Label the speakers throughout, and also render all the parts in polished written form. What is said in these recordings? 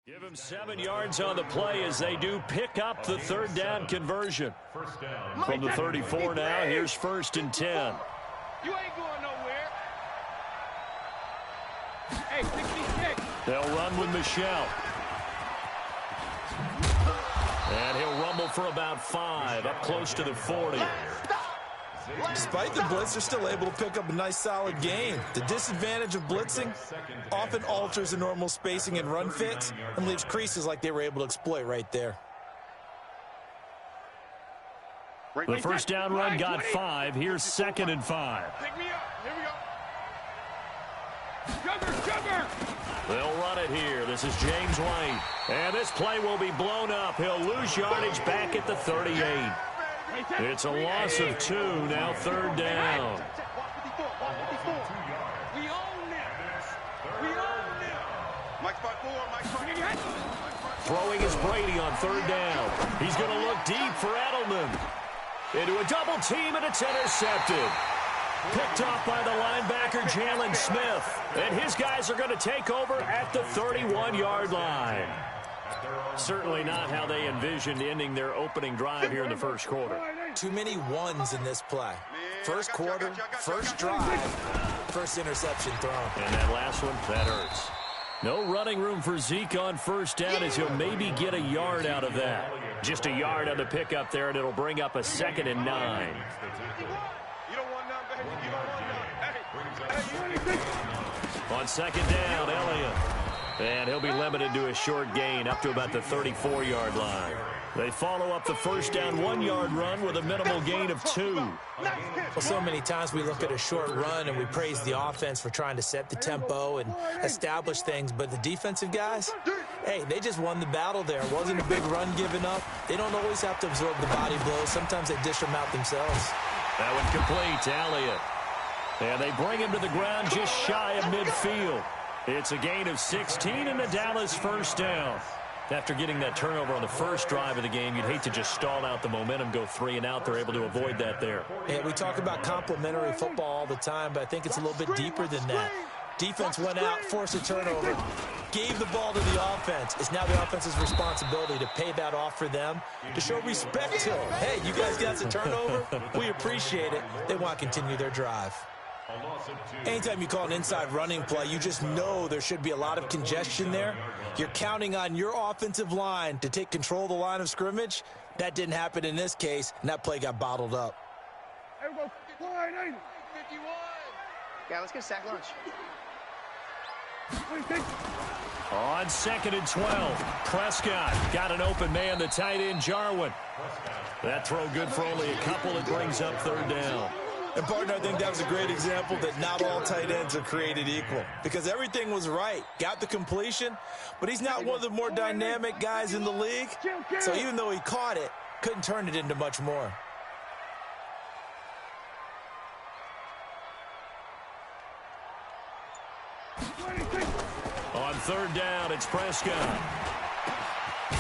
Speaker 1: Give him 7 yards on the play as they do pick up the third down conversion. From the 34 now, here's 1st and 10.
Speaker 2: You ain't going nowhere. Hey, 66.
Speaker 1: They'll run with Michelle. And he'll rumble for about 5, up close to the 40.
Speaker 3: Despite the blitz, they're still able to pick up a nice solid gain. The disadvantage of blitzing often alters the normal spacing and run fits and leaves creases like they were able to exploit right there.
Speaker 1: The first down run got 5. Here's 2nd and 5.
Speaker 2: Pick me up. Here we go. Sugar.
Speaker 1: They'll run it here. This is James White. And this play will be blown up. He'll lose yardage back at the 38. It's a loss of 2, now 3rd down.
Speaker 2: We own this. We own this. Mike spot 4, Mike spot 4.
Speaker 1: Throwing is Brady on 3rd down. He's going to look deep for Edelman. Into a double team, and it's intercepted. Picked off by the linebacker, Jalen Smith. And his guys are going to take over at the 31-yard line. Certainly not how they envisioned ending their opening drive here in the first quarter.
Speaker 3: Too many ones in this play. First quarter, first drive, first interception thrown.
Speaker 1: And that last one, that hurts. No running room for Zeke on 1st down as he'll maybe get a yard out of that. Just a yard on the pickup there, and it'll bring up a 2nd and 9. On 2nd down, Elliott. And he'll be limited to a short gain up to about the 34-yard line. They follow up the first down 1-yard run with a minimal gain of 2.
Speaker 3: Well, so many times we look at a short run and we praise the offense for trying to set the tempo and establish things. But the defensive guys, hey, they just won the battle there. It wasn't a big run given up. They don't always have to absorb the body blows. Sometimes they dish them out themselves.
Speaker 1: That one complete to Elliott. And they bring him to the ground just shy of midfield. It's a gain of 16 and the Dallas first down. After getting that turnover on the first drive of the game, you'd hate to just stall out the momentum, go 3 and out. They're able to avoid that there.
Speaker 3: Yeah, we talk about complementary football all the time, but I think it's a little bit deeper than that. Defense went out, forced a turnover, gave the ball to the offense. It's now the offense's responsibility to pay that off for them, to show respect to them. Hey, you guys got the turnover? We appreciate it. They want to continue their drive. Anytime you call an inside running play, you just know there should be a lot of congestion there. You're counting on your offensive line to take control of the line of scrimmage. That didn't happen in this case, and that play got bottled up.
Speaker 2: Hey, we go 51.
Speaker 4: Yeah, let's get a sack lunch.
Speaker 1: On 2nd and 12, Prescott got an open man, the tight end, Jarwin. That throw good for only a couple. It brings up 3rd down.
Speaker 3: And, partner, I think that was a great example that not all tight ends are created equal. Because everything was right. Got the completion, but he's not one of the more dynamic guys in the league. So even though he caught it, couldn't turn it into much more.
Speaker 1: On 3rd down, it's Prescott.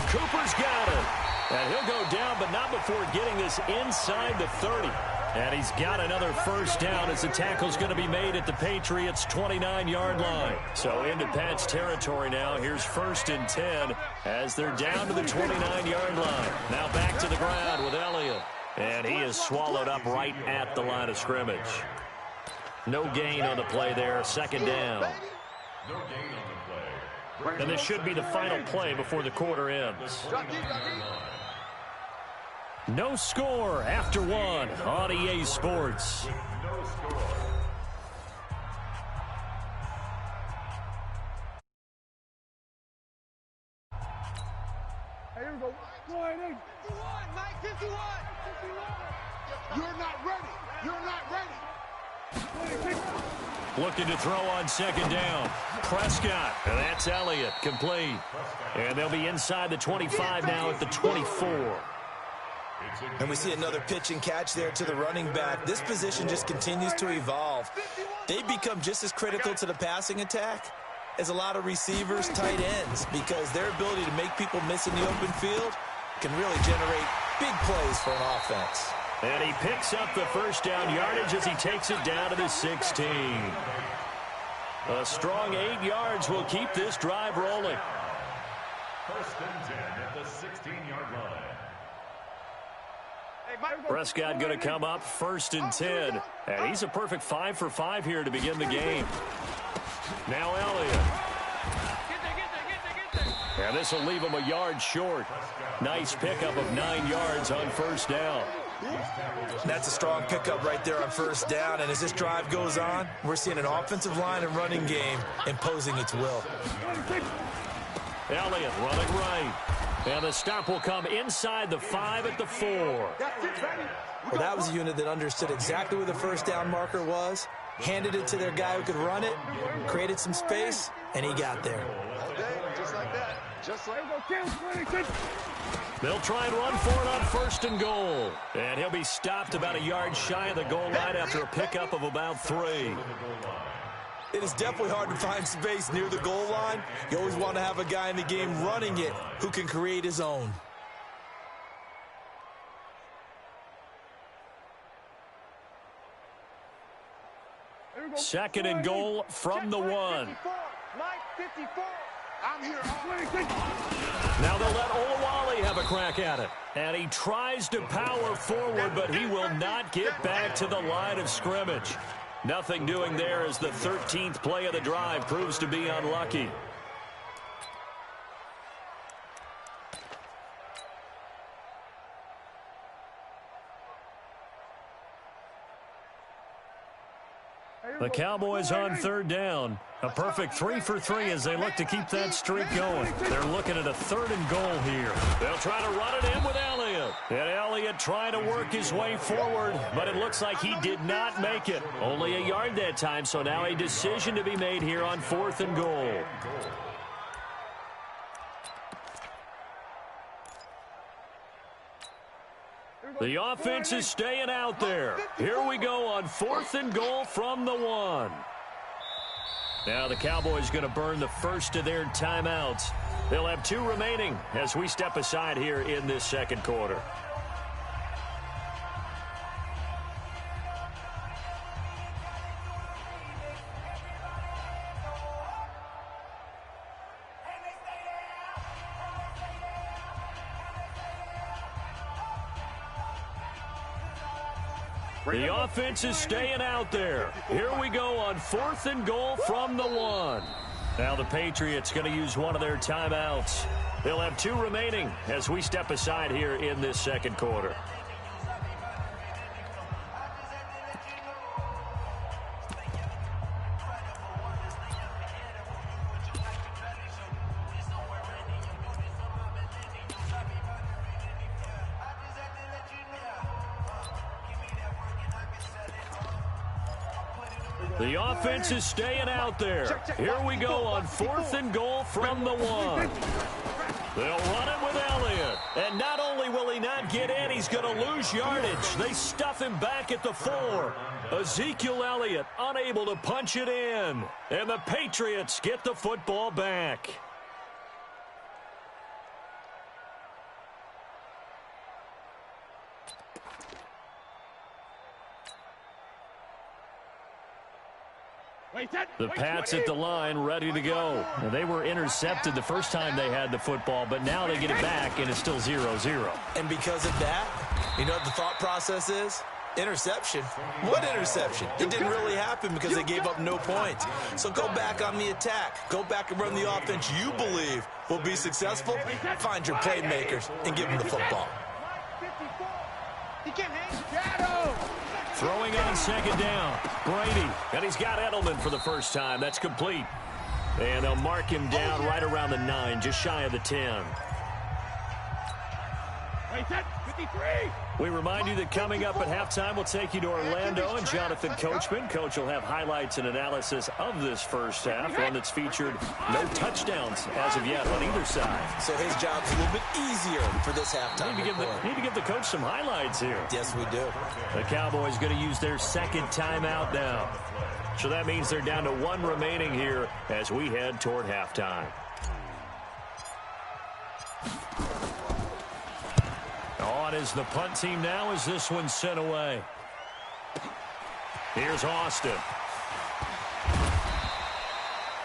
Speaker 1: Cooper's got it. And he'll go down, but not before getting this inside the 30. And he's got another first down as the tackle's going to be made at the Patriots' 29-yard line. So into Pat's territory now. Here's 1st and 10 as they're down to the 29-yard line. Now back to the ground with Elliott. And he is swallowed up right at the line of scrimmage. No gain on the play there. 2nd down. And this should be the final play before the quarter ends. No score after 1 on EA Sports.
Speaker 2: Hey, here we go. 51, Mike, 51. You're not ready. You're not ready.
Speaker 1: Looking to throw on 2nd down. Prescott, and that's Elliott, complete. And they'll be inside the 25 now at the 24.
Speaker 3: And we see another pitch and catch there to the running back. This position just continues to evolve. They become just as critical to the passing attack as a lot of receivers, tight ends, because their ability to make people miss in the open field can really generate big plays for an offense.
Speaker 1: And he picks up the first down yardage as he takes it down to the 16. A strong 8 yards will keep this drive rolling.
Speaker 5: First and 10 at the 16-yard line.
Speaker 1: Prescott going to come up first and 10. And he's a perfect 5 for 5 here to begin the game. Now Elliott. And this will leave him a yard short. Nice pickup of 9 yards on first down.
Speaker 3: That's a strong pickup right there on first down. And as this drive goes on, we're seeing an offensive line and running game imposing its will.
Speaker 1: Elliott running right. And the stop will come inside the 5 at the 4.
Speaker 3: Well, that was a unit that understood exactly where the first down marker was, handed it to their guy who could run it, created some space, and he got there.
Speaker 2: Just like that. Just like that.
Speaker 1: They'll try and run for it on first and goal. And he'll be stopped about a yard shy of the goal line after a pickup of about 3.
Speaker 3: It is definitely hard to find space near the goal line. You always want to have a guy in the game running it who can create his own.
Speaker 1: Second and goal from the 1.
Speaker 2: Mike 54. I'm here.
Speaker 1: Now they'll let Olawale have a crack at it. And he tries to power forward, but he will not get back to the line of scrimmage. Nothing doing there as the 13th play of the drive proves to be unlucky. The Cowboys on third down. A perfect 3 for 3 as they look to keep that streak going. They're looking at a 3rd and goal here. They'll try to run it in with Elliott. And Elliott trying to work his way forward, but it looks like he did not make it. Only a yard that time, so now a decision to be made here on 4th and goal. The offense is staying out there. Here we go on 4th and goal from the 1. Now the Cowboys going to burn the first of their timeouts. They'll have 2 remaining as we step aside here in this second quarter. The offense is staying out there. Here we go on 4th and goal from the 1. Now the Patriots going to use one of their timeouts. They'll have 2 remaining as we step aside here in this second quarter. The offense is staying out there. Here we go on 4th and goal from the 1. They'll run it with Elliott. And not only will he not get in, he's going to lose yardage. They stuff him back at the 4. Ezekiel Elliott unable to punch it in. And the Patriots get the football back. The Pats at the line, ready to go. Now, they were intercepted the first time they had the football, but now they get it back, and it's still 0-0.
Speaker 3: And because of that, you know what the thought process is? Interception. What interception? It didn't really happen because they gave up no points. So go back on the attack. Go back and run the offense you believe will be successful. Find your playmakers and give them the football.
Speaker 2: He can't hang.
Speaker 1: Throwing on second down. Brady. And he's got Edelman for the first time. That's complete. And they'll mark him down right around the 9, just shy of the 10.
Speaker 2: Wait, that 53.
Speaker 1: We remind you that coming up at halftime, we'll take you to Orlando and Jonathan Coachman. Coach will have highlights and analysis of this first half, one that's featured no touchdowns as of yet on either side.
Speaker 3: So his job's a little bit easier for this halftime.
Speaker 1: Need to give the coach some highlights here.
Speaker 3: Yes, we do.
Speaker 1: The Cowboys going to use their second timeout now. So that means they're down to 1 remaining here as we head toward halftime. On is the punt team now as this one's sent away. Here's Austin.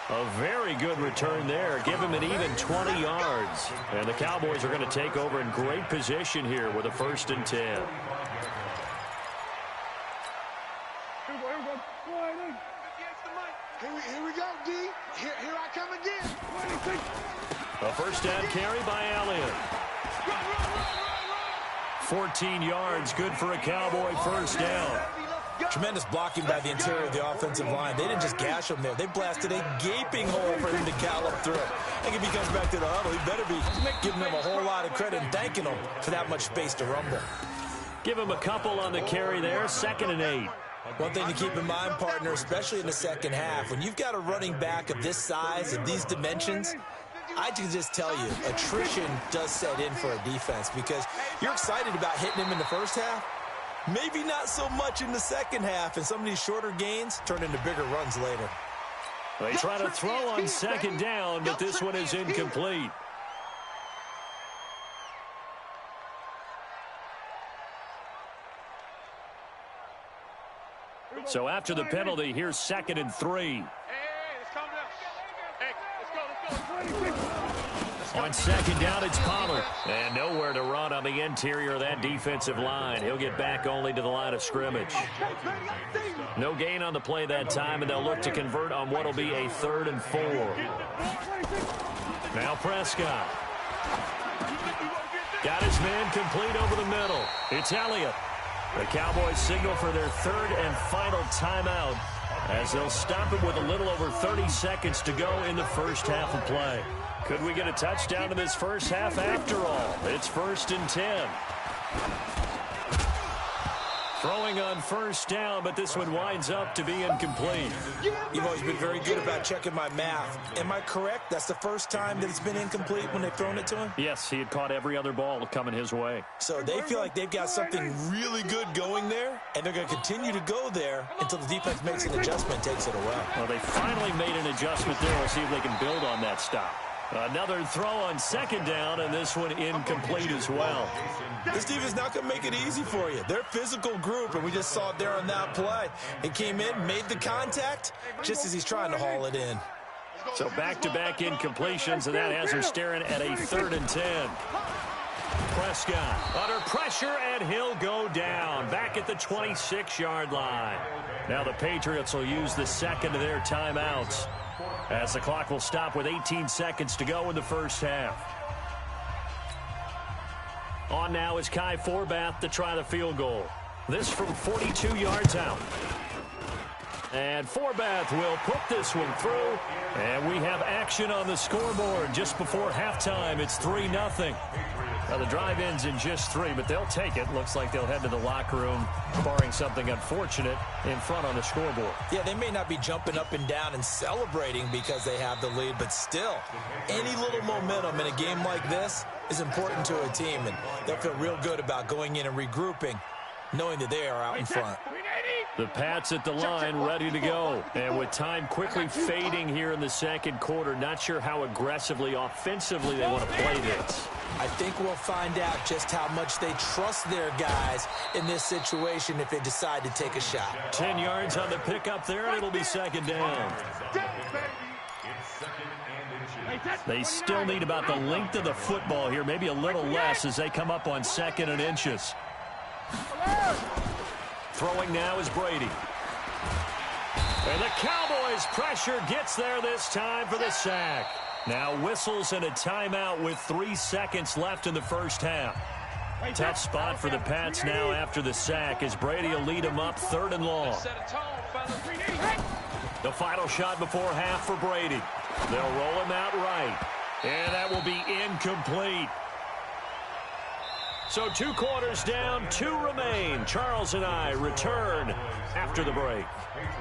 Speaker 1: A A very good return there. Give him an even 20 yards. And the Cowboys are going to take over in great position here with a 1st and 10.
Speaker 2: Here we go, D. Here I come again.
Speaker 1: A 1st down carry by Elliott. 14 yards, good for a Cowboy 1st down.
Speaker 3: Tremendous blocking by the interior of the offensive line. They didn't just gash him there. They blasted a gaping hole for him to gallop through. I think if he comes back to the huddle, he better be giving them a whole lot of credit and thanking them for that much space to rumble.
Speaker 1: Give him a couple on the carry there, 2nd and 8.
Speaker 3: One thing to keep in mind, partner, especially in the second half, when you've got a running back of this size, of these dimensions, I can just tell you, attrition does set in for a defense because you're excited about hitting him in the first half. Maybe not so much in the second half, and some of these shorter gains turn into bigger runs later.
Speaker 1: They try to throw on 2nd down, but this one is incomplete. So after the penalty, here's 2nd and 3. On 2nd down, it's Pollard. And nowhere to run on the interior of that defensive line. He'll get back only to the line of scrimmage. No gain on the play that time, and they'll look to convert on what will be a 3rd and 4. Now Prescott. Got his man complete over the middle. It's Elliott. The Cowboys signal for their 3rd and final timeout as they'll stop it with a little over 30 seconds to go in the first half of play. Could we get a touchdown in this first half after all? It's 1st and 10. Throwing on 1st down, but this one winds up to be incomplete.
Speaker 3: You've always been very good about checking my math. Am I correct? That's the first time that it's been incomplete when they've thrown it to him?
Speaker 1: Yes, he had caught every other ball coming his way.
Speaker 3: So they feel like they've got something really good going there, and they're going to continue to go there until the defense makes an adjustment and takes it away.
Speaker 1: Well, they finally made an adjustment there. We'll see if they can build on that stop. Another throw on 2nd down, and this one incomplete as well.
Speaker 3: This defense not going to make it easy for you. They're a physical group, and we just saw it there on that play. He came in, made the contact, just as he's trying to haul it in.
Speaker 1: So back-to-back incompletions, and that has her staring at a 3rd and 10. Prescott under pressure, and he'll go down back at the 26-yard line. Now the Patriots will use the 2nd of their timeouts, as the clock will stop with 18 seconds to go in the first half. On now is Kai Forbath to try the field goal. This from 42 yards out. And Forbath will put this one through. And we have action on the scoreboard just before halftime. It's 3-0. Now, the drive ends in just 3, but they'll take it. Looks like they'll head to the locker room, barring something unfortunate, in front on the scoreboard.
Speaker 3: Yeah, they may not be jumping up and down and celebrating because they have the lead, but still, any little momentum in a game like this is important to a team, and they'll feel real good about going in and regrouping, knowing that they are out in front.
Speaker 1: The Pats at the line, ready to go. And with time quickly fading here in the second quarter, not sure how aggressively, offensively they want to play this.
Speaker 3: I think we'll find out just how much they trust their guys in this situation if they decide to take a shot.
Speaker 1: 10 yards on the pickup there, and it'll be 2nd down. They still need about the length of the football here, maybe a little less as they come up on 2nd and inches. Throwing now is Brady. And the Cowboys' pressure gets there this time for the sack. Now whistles and a timeout with 3 seconds left in the first half. Tough spot for the Pats now after the sack as Brady will lead them up 3rd and long. The final shot before half for Brady. They'll roll him out right. And that will be incomplete. So 2 quarters down, 2 remain. Charles and I return after the break.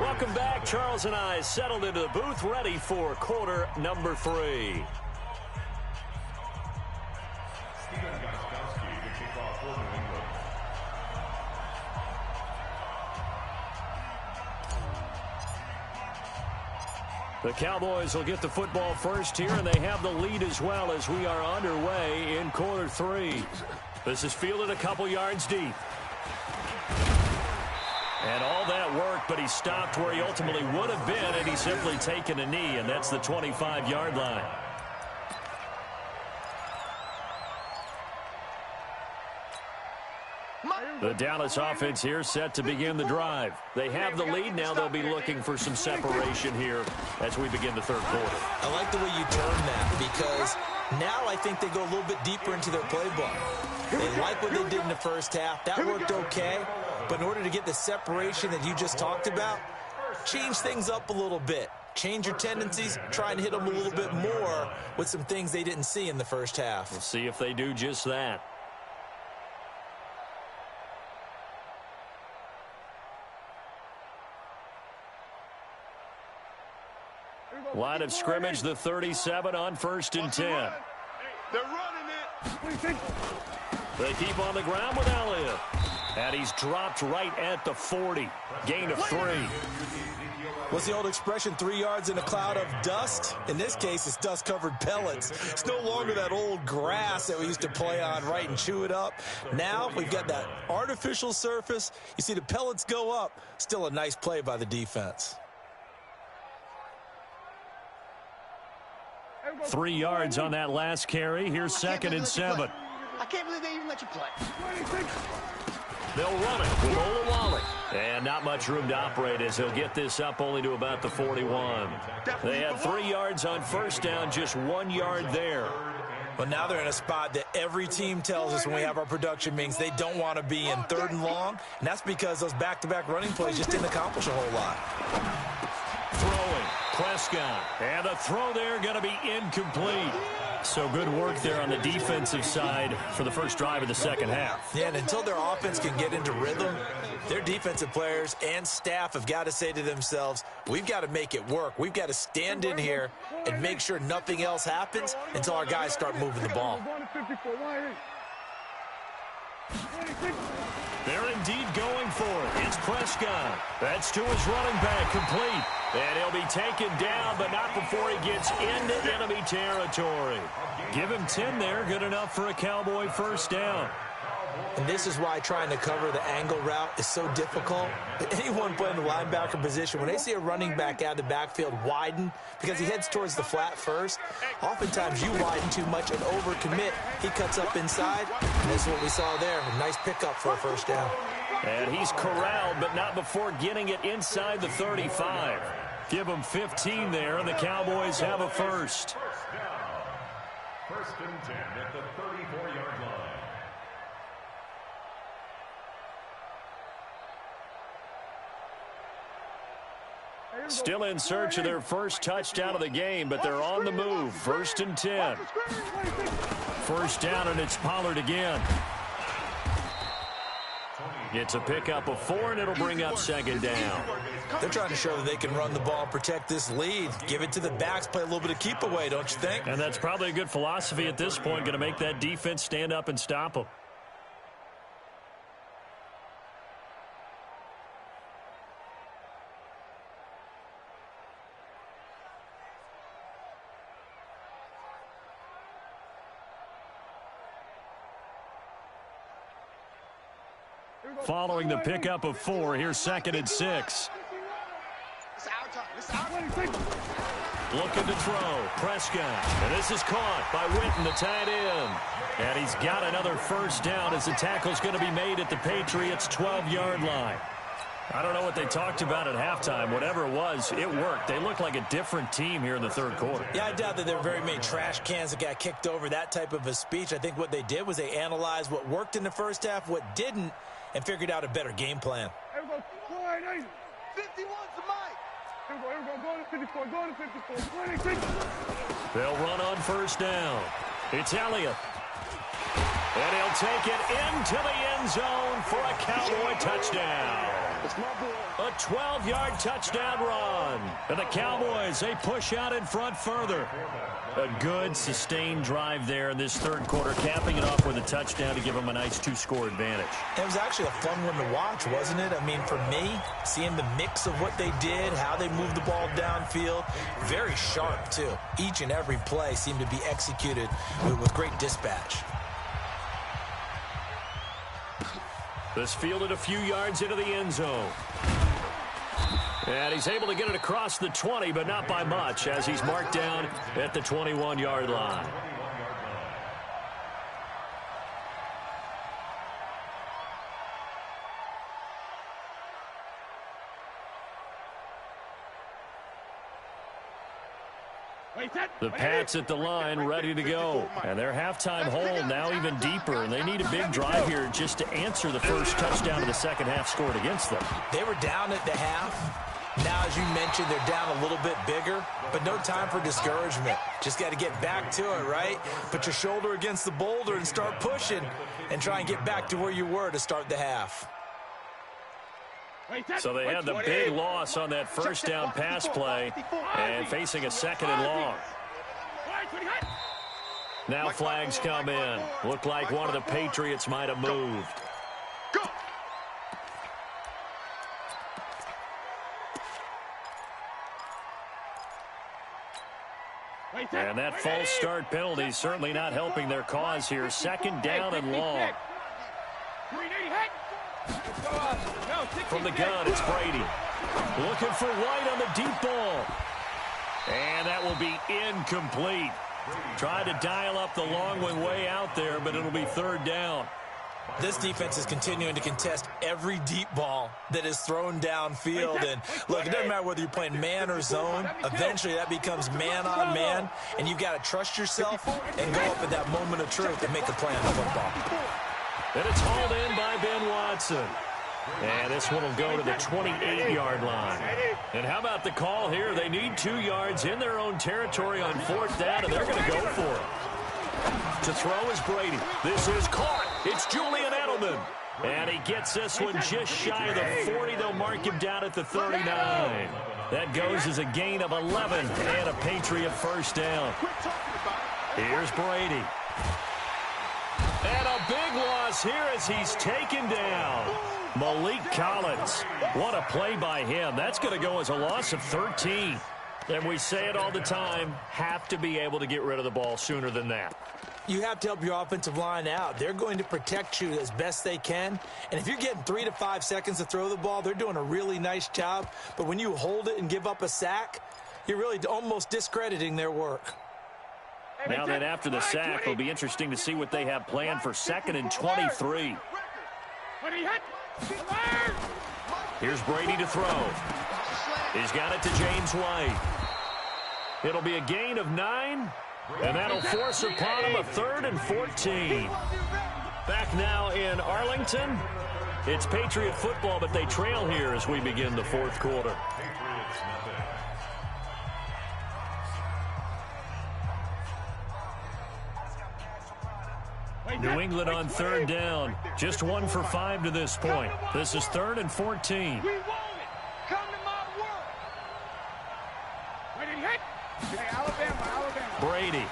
Speaker 1: Welcome back. Charles and I settled into the booth, ready for quarter number 3. The Cowboys will get the football first here, and they have the lead as well as we are underway in quarter 3. This is fielded a couple yards deep. And all that work, but he stopped where he ultimately would have been, and he's simply taken a knee, and that's the 25-yard line. The Dallas offense here set to begin the drive. They have the lead. Now they'll be looking for some separation here as we begin the third quarter.
Speaker 3: I like the way you turn that, because now I think they go a little bit deeper into their playbook. They like what they did in the first half. That worked okay. But in order to get the separation that you just talked about, change things up a little bit. Change your tendencies, try and hit them a little bit more with some things they didn't see in the first half.
Speaker 1: We'll see if they do just that. Line of scrimmage, the 37 on 1st and 10.
Speaker 2: They're running it.
Speaker 1: They keep on the ground with Elliott. And he's dropped right at the 40. Gain of 3.
Speaker 3: What's the old expression, 3 yards in a cloud of dust? In this case, it's dust-covered pellets. It's no longer that old grass that we used to play on, right, and chew it up. Now we've got that artificial surface. You see the pellets go up. Still a nice play by the defense.
Speaker 1: 3 yards on that last carry. Here's 2nd and 7.
Speaker 4: I can't believe they even let you play.
Speaker 1: They'll run it with Olawale. And not much room to operate as he'll get this up only to about the 41. They had 3 yards on 1st down, just 1 yard there.
Speaker 3: But now they're in a spot that every team tells us when we have our production meetings they don't want to be in, 3rd and long. And that's because those back-to-back running plays just didn't accomplish a whole lot.
Speaker 1: Throwing, Prescott. And the throw there going to be incomplete. So good work there on the defensive side for the first drive of the second half.
Speaker 3: Yeah, and until their offense can get into rhythm, their defensive players and staff have got to say to themselves, we've got to make it work. We've got to stand in here and make sure nothing else happens until our guys start moving the ball.
Speaker 1: They're indeed going for it. It's Prescott. That's to his running back, complete. And he'll be taken down, but not before he gets into enemy territory. Give him 10 there, good enough for a Cowboy first down.
Speaker 3: And this is why trying to cover the angle route is so difficult. Anyone playing the linebacker position, when they see a running back out of the backfield widen because he heads towards the flat first, oftentimes you widen too much and overcommit. He cuts up inside, and this is what we saw there. A nice pickup for a first down.
Speaker 1: And he's corralled, but not before getting it inside the 35. Give him 15 there, and the Cowboys have a first.
Speaker 5: 1st and 10 at the 34-yard line.
Speaker 1: Still in search of their first touchdown of the game, but they're on the move. 1st and 10. First down, and it's Pollard again. It's a pickup of 4, and it'll bring up 2nd down.
Speaker 3: They're trying to show that they can run the ball and protect this lead. Give it to the backs, play a little bit of keep away, don't you think?
Speaker 1: And that's probably a good philosophy at this point, going to make that defense stand up and stop them. Following the pickup of 4, here's 2nd and 6. Looking to throw, Prescott. And this is caught by Witten, the tight end. And he's got another first down as the tackle's going to be made at the Patriots' 12-yard line. I don't know what they talked about at halftime. Whatever it was, it worked. They look like a different team here in the third quarter.
Speaker 3: Yeah, I doubt that there were very many trash cans that got kicked over, that type of a speech. I think what they did was they analyzed what worked in the first half, what didn't, and figured out a better game plan.
Speaker 2: 51's the mic. Here we go, go to 54, go to 54, 26.
Speaker 1: They'll run on first down. It's Elliott. And he'll take it into the end zone for a Cowboy touchdown. A 12-yard touchdown run. And the Cowboys, they push out in front further. A good, sustained drive there in this third quarter, capping it off with a touchdown to give them a nice 2-score advantage.
Speaker 3: It was actually a fun one to watch, wasn't it? I mean, for me, seeing the mix of what they did, how they moved the ball downfield, very sharp, too. Each and every play seemed to be executed with great dispatch.
Speaker 1: This fielded a few yards into the end zone. And he's able to get it across the 20, but not by much, as he's marked down at the 21-yard line. The Pats at the line ready to go. And their halftime hole now even deeper. And they need a big drive here just to answer the first touchdown of the second half scored against them.
Speaker 3: They were down at the half. Now, as you mentioned, they're down a little bit bigger. But no time for discouragement. Just got to get back to it, right? Put your shoulder against the boulder and start pushing. And try and get back to where you were to start the half.
Speaker 1: So they had the big loss on that first down pass play and facing a second and long. Now flags come in. Looked like one of the Patriots might have moved. And that false start penalty is certainly not helping their cause here. Second down and long. From the gun, it's Brady. Looking for White on the deep ball. And that will be incomplete. Tried to dial up the long one way out there, but it'll be third down.
Speaker 3: This defense is continuing to contest every deep ball that is thrown downfield. And look, it doesn't matter whether you're playing man or zone. Eventually, that becomes man on man. And you've got to trust yourself and go up at that moment of truth and make the play on the football.
Speaker 1: And it's hauled in by Ben Watson. And this one will go to the 28-yard line. And how about the call here? They need 2 yards in their own territory on fourth down, and they're going to go for it. To throw is Brady. This is caught. It's Julian Edelman. And he gets this one just shy of the 40. They'll mark him down at the 39. That goes as a gain of 11 and a Patriot first down. Here's Brady. And a big loss here as he's taken down. Malik Collins. What a play by him. That's going to go as a loss of 13. And we say it all the time, have to be able to get rid of the ball sooner than that.
Speaker 3: You have to help your offensive line out. They're going to protect you as best they can. And if you're getting 3 to 5 seconds to throw the ball, they're doing a really nice job. But when you hold it and give up a sack, you're really almost discrediting their work.
Speaker 1: Now that after the sack, it'll be interesting to see what they have planned for 2nd and 23. Here's Brady to throw. He's got it to James White. It'll be a gain of 9, and that'll force upon him a 3rd and 14. Back now in Arlington. It's Patriot football, but they trail here as we begin the fourth quarter. New England on 3rd down. Just 1 for 5 to this point. This is 3rd and 14. Brady.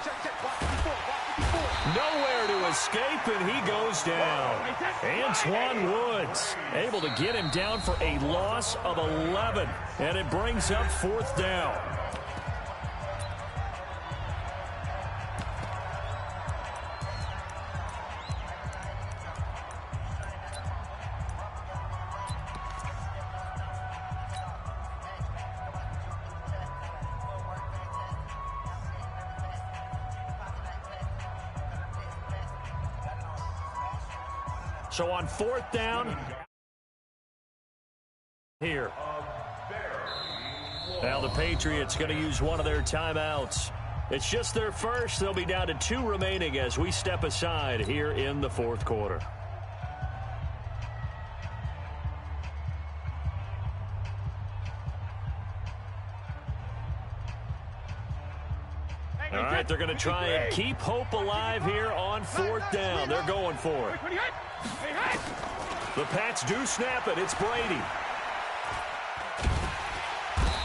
Speaker 1: Nowhere to escape, and he goes down. Antoine Woods able to get him down for a loss of 11, and it brings up 4th down. So on 4th down, here. Now the Patriots going to use one of their timeouts. It's just their first. They'll be down to 2 remaining as we step aside here in the fourth quarter. All right, they're going to try and keep hope alive here on 4th down. They're going for it. The Pats do snap it. It's Brady.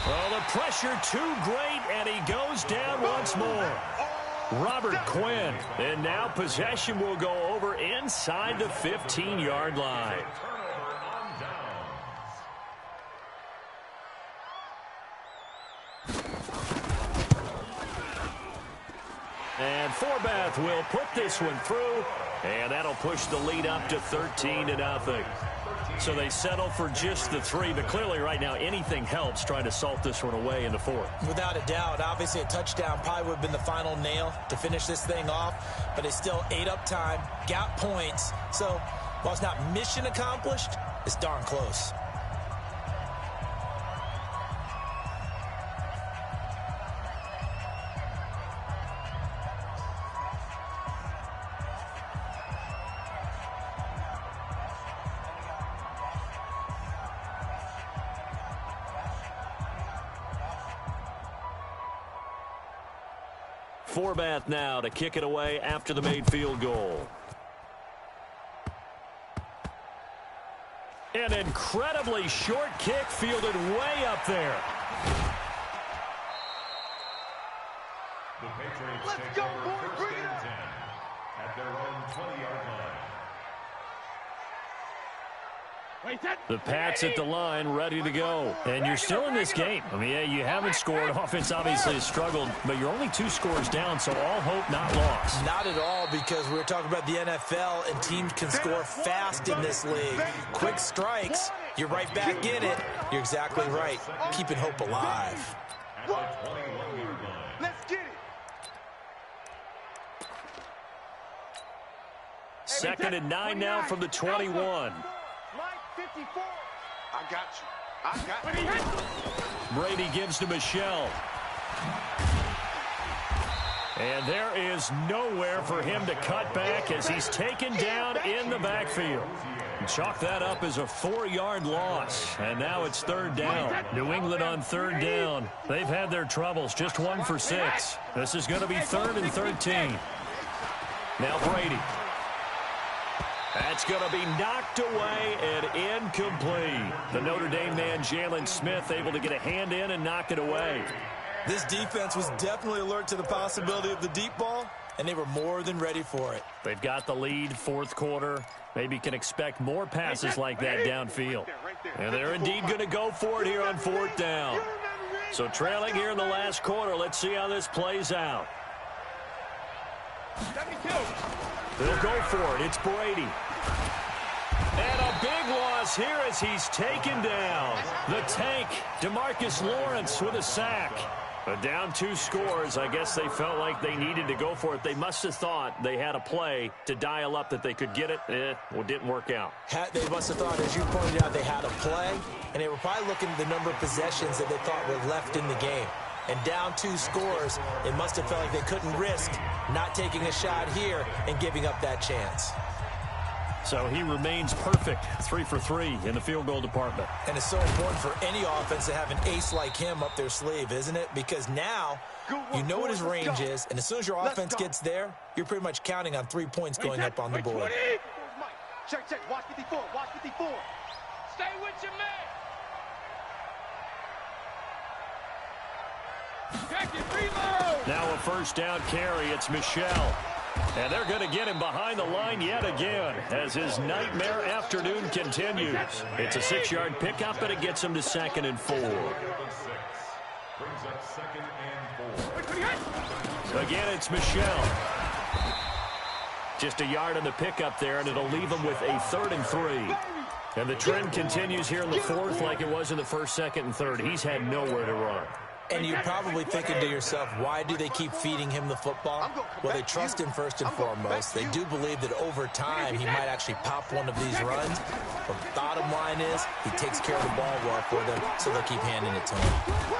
Speaker 1: Oh, the pressure too great, and he goes down once more. Robert Quinn. And now possession will go over inside the 15-yard line. And Forbath will put this one through. And that'll push the lead up to 13-0. So they settle for just the 3, but clearly right now anything helps trying to salt this one away in the 4th.
Speaker 3: Without a doubt, obviously a touchdown probably would have been the final nail to finish this thing off, but it's still ate up time, got points. So while it's not mission accomplished, it's darn close.
Speaker 1: Forbath now to kick it away after the made field goal. An incredibly short kick fielded way up there.
Speaker 5: The Patriots take over first and 10 at their own 20-yard line.
Speaker 1: The Pats at the line, ready to go. And you're still in this game. I mean, yeah, you haven't scored. Offense obviously has struggled, but you're only 2 scores down, so all hope not lost.
Speaker 3: Not at all, because we were talking about the NFL, and teams can score fast in this league. Quick strikes, you're right back in it. You're exactly right. Keeping hope alive.
Speaker 2: Let's get it.
Speaker 1: 2nd and 9 now from the 21.
Speaker 2: I got you.
Speaker 1: Brady gives to Michelle. And there is nowhere for him to cut back as he's taken down in the backfield. Chalk that up as a 4-yard loss. And now it's 3rd down. New England on 3rd down. They've had their troubles. Just 1 for 6. This is going to be 3rd and 13. Now Brady. That's going to be knocked away and incomplete. The Notre Dame man, Jalen Smith, able to get a hand in and knock it away.
Speaker 3: This defense was definitely alert to the possibility of the deep ball, and they were more than ready for it.
Speaker 1: They've got the lead, 4th quarter. Maybe can expect more passes like that downfield. And they're indeed going to go for it here on 4th down. So trailing here in the last quarter. Let's see how this plays out. They'll go for it. It's Brady. And a big loss here as he's taken down. The tank, DeMarcus Lawrence with a sack. But down 2 scores. I guess they felt like they needed to go for it. They must have thought they had a play to dial up that they could get it. Well, it didn't work out.
Speaker 3: They must have thought, as you pointed out, they had a play, and they were probably looking at the number of possessions that they thought were left in the game. And down 2 scores, it must have felt like they couldn't risk not taking a shot here and giving up that chance.
Speaker 1: So he remains perfect, 3 for 3 in the field goal department.
Speaker 3: And it's so important for any offense to have an ace like him up their sleeve, isn't it? Because now you know what his range is, and as soon as your offense gets there, you're pretty much counting on 3 points going up on the board.
Speaker 2: Check, watch 54, watch 54. Stay with your man.
Speaker 1: Now a 1st down carry. It's Michelle. And they're going to get him behind the line yet again as his nightmare afternoon continues. It's a 6-yard pickup, and it gets him to 2nd and 4.
Speaker 5: Brings up 2nd and 4.
Speaker 1: Again, it's Michelle. Just a yard on the pickup there, and it'll leave him with a 3rd and 3. And the trend continues here in the 4th like it was in the 1st, 2nd, and 3rd. He's had nowhere to run.
Speaker 3: And you're probably thinking to yourself, why do they keep feeding him the football? Well, they trust him first and foremost. They do believe that over time he might actually pop one of these runs. But the bottom line is he takes care of the ball well for them, so they'll keep handing it to him.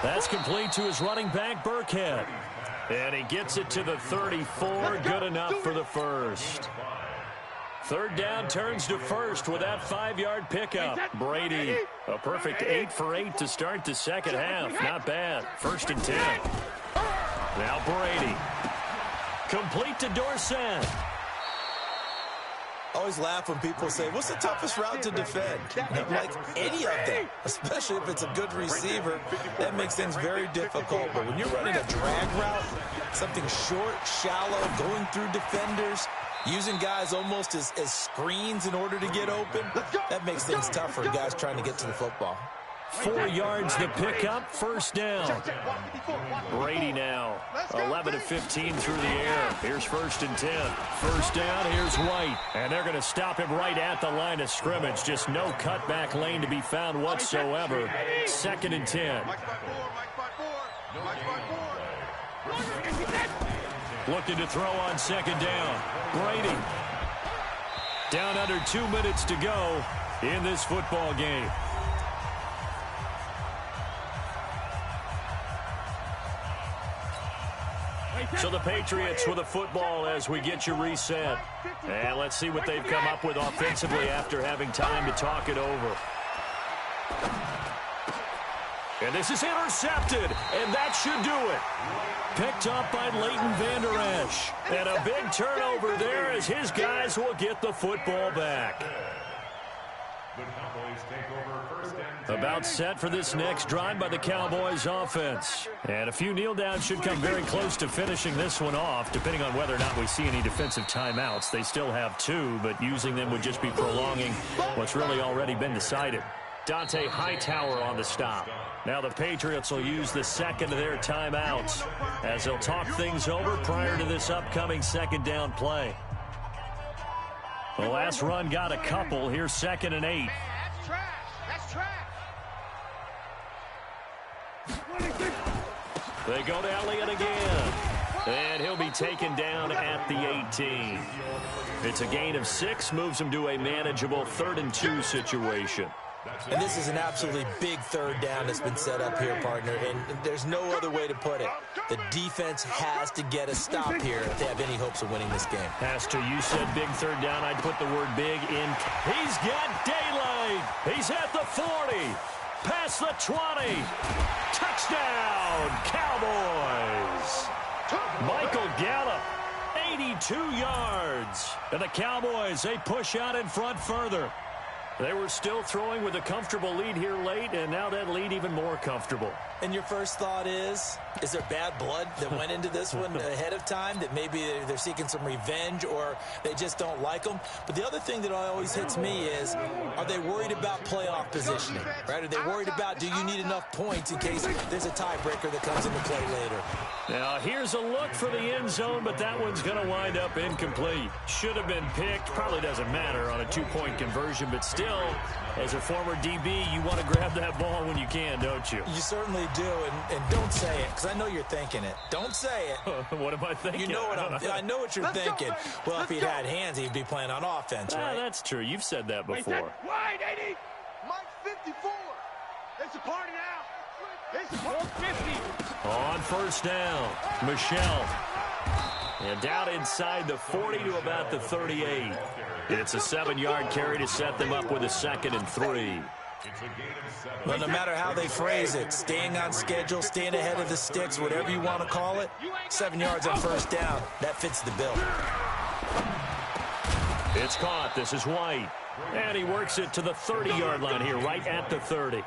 Speaker 1: That's complete to his running back, Burkhead. And he gets it to the 34. Good enough for the 1st. 3rd down turns to 1st with that 5-yard pickup. Brady, a perfect 8 for 8 to start the 2nd half. Not bad. 1st and 10. Now Brady. Complete to Dorsett.
Speaker 3: I always laugh when people say, what's the toughest route to defend? And I'm like, any of them, especially if it's a good receiver. That makes things very difficult. But when you're running a drag route, something short, shallow, going through defenders, using guys almost as screens in order to get open, that makes things tough for guys trying to get to the football.
Speaker 1: 4 yards the pickup, first down. Brady now, 11 of 15 through the air. Here's 1st and 10. First down, here's White. And they're going to stop him right at the line of scrimmage. Just no cutback lane to be found whatsoever. 2nd and 10. Looking to throw on 2nd down. Brady. Down under 2 minutes to go in this football game. So the Patriots with a football as we get you reset. And let's see what they've come up with offensively after having time to talk it over. And this is intercepted, and that should do it. Picked up by Leighton Vander Esch. And a big turnover there as his guys will get the football back. About set for this next drive by the Cowboys offense. And a few kneel downs should come very close to finishing this one off, depending on whether or not we see any defensive timeouts. They still have 2, but using them would just be prolonging what's really already been decided. Dante Hightower on the stop. Now the Patriots will use the second of their timeouts as they'll talk things over prior to this upcoming 2nd down play. The last run got a couple. Here's 2nd and 8.
Speaker 2: That's trash. That's trash.
Speaker 1: They go to Elliott again. And he'll be taken down at the 18. It's a gain of 6, moves him to a manageable 3rd and 2 situation.
Speaker 3: And this is an absolutely big 3rd down that's been set up here, partner, and there's no other way to put it. The defense has to get a stop here if they have any hopes of winning this game.
Speaker 1: Has to. You said big 3rd down. I'd put the word big in. He's got daylight. He's at the 40. Past the 20. Touchdown, Cowboys. Michael Gallup, 82 yards. And the Cowboys, they push out in front further. They were still throwing with a comfortable lead here late, and now that lead even more comfortable.
Speaker 3: And your first thought is there bad blood that went into this one ahead of time, that maybe they're seeking some revenge or they just don't like them? But the other thing that always hits me is, are they worried about playoff positioning? Right? Are they worried about, do you need enough points in case there's a tiebreaker that comes into play later?
Speaker 1: Now, here's a look for the end zone, but that one's going to wind up incomplete. Should have been picked. Probably doesn't matter on a 2-point conversion, but still, as a former DB, you want to grab that ball when you can, don't you?
Speaker 3: You certainly do, and don't say it, because I know you're thinking it. Don't say it.
Speaker 1: What am I thinking?
Speaker 3: You know what I know what you're thinking. Well, if he had hands, he'd be playing on offense, right?
Speaker 1: That's true. You've said that before.
Speaker 2: Wide 80. Mike 54. It's a party now. It's a party. 50.
Speaker 1: On 1st down, Michelle. And down inside the 40 to about the 38. It's a 7-yard carry to set them up with a 2nd and 3.
Speaker 3: Well, no matter how they phrase it, staying on schedule, staying ahead of the sticks, whatever you want to call it, 7 yards on 1st down, that fits the bill.
Speaker 1: It's caught. This is White. And he works it to the 30-yard line here, right at the 30.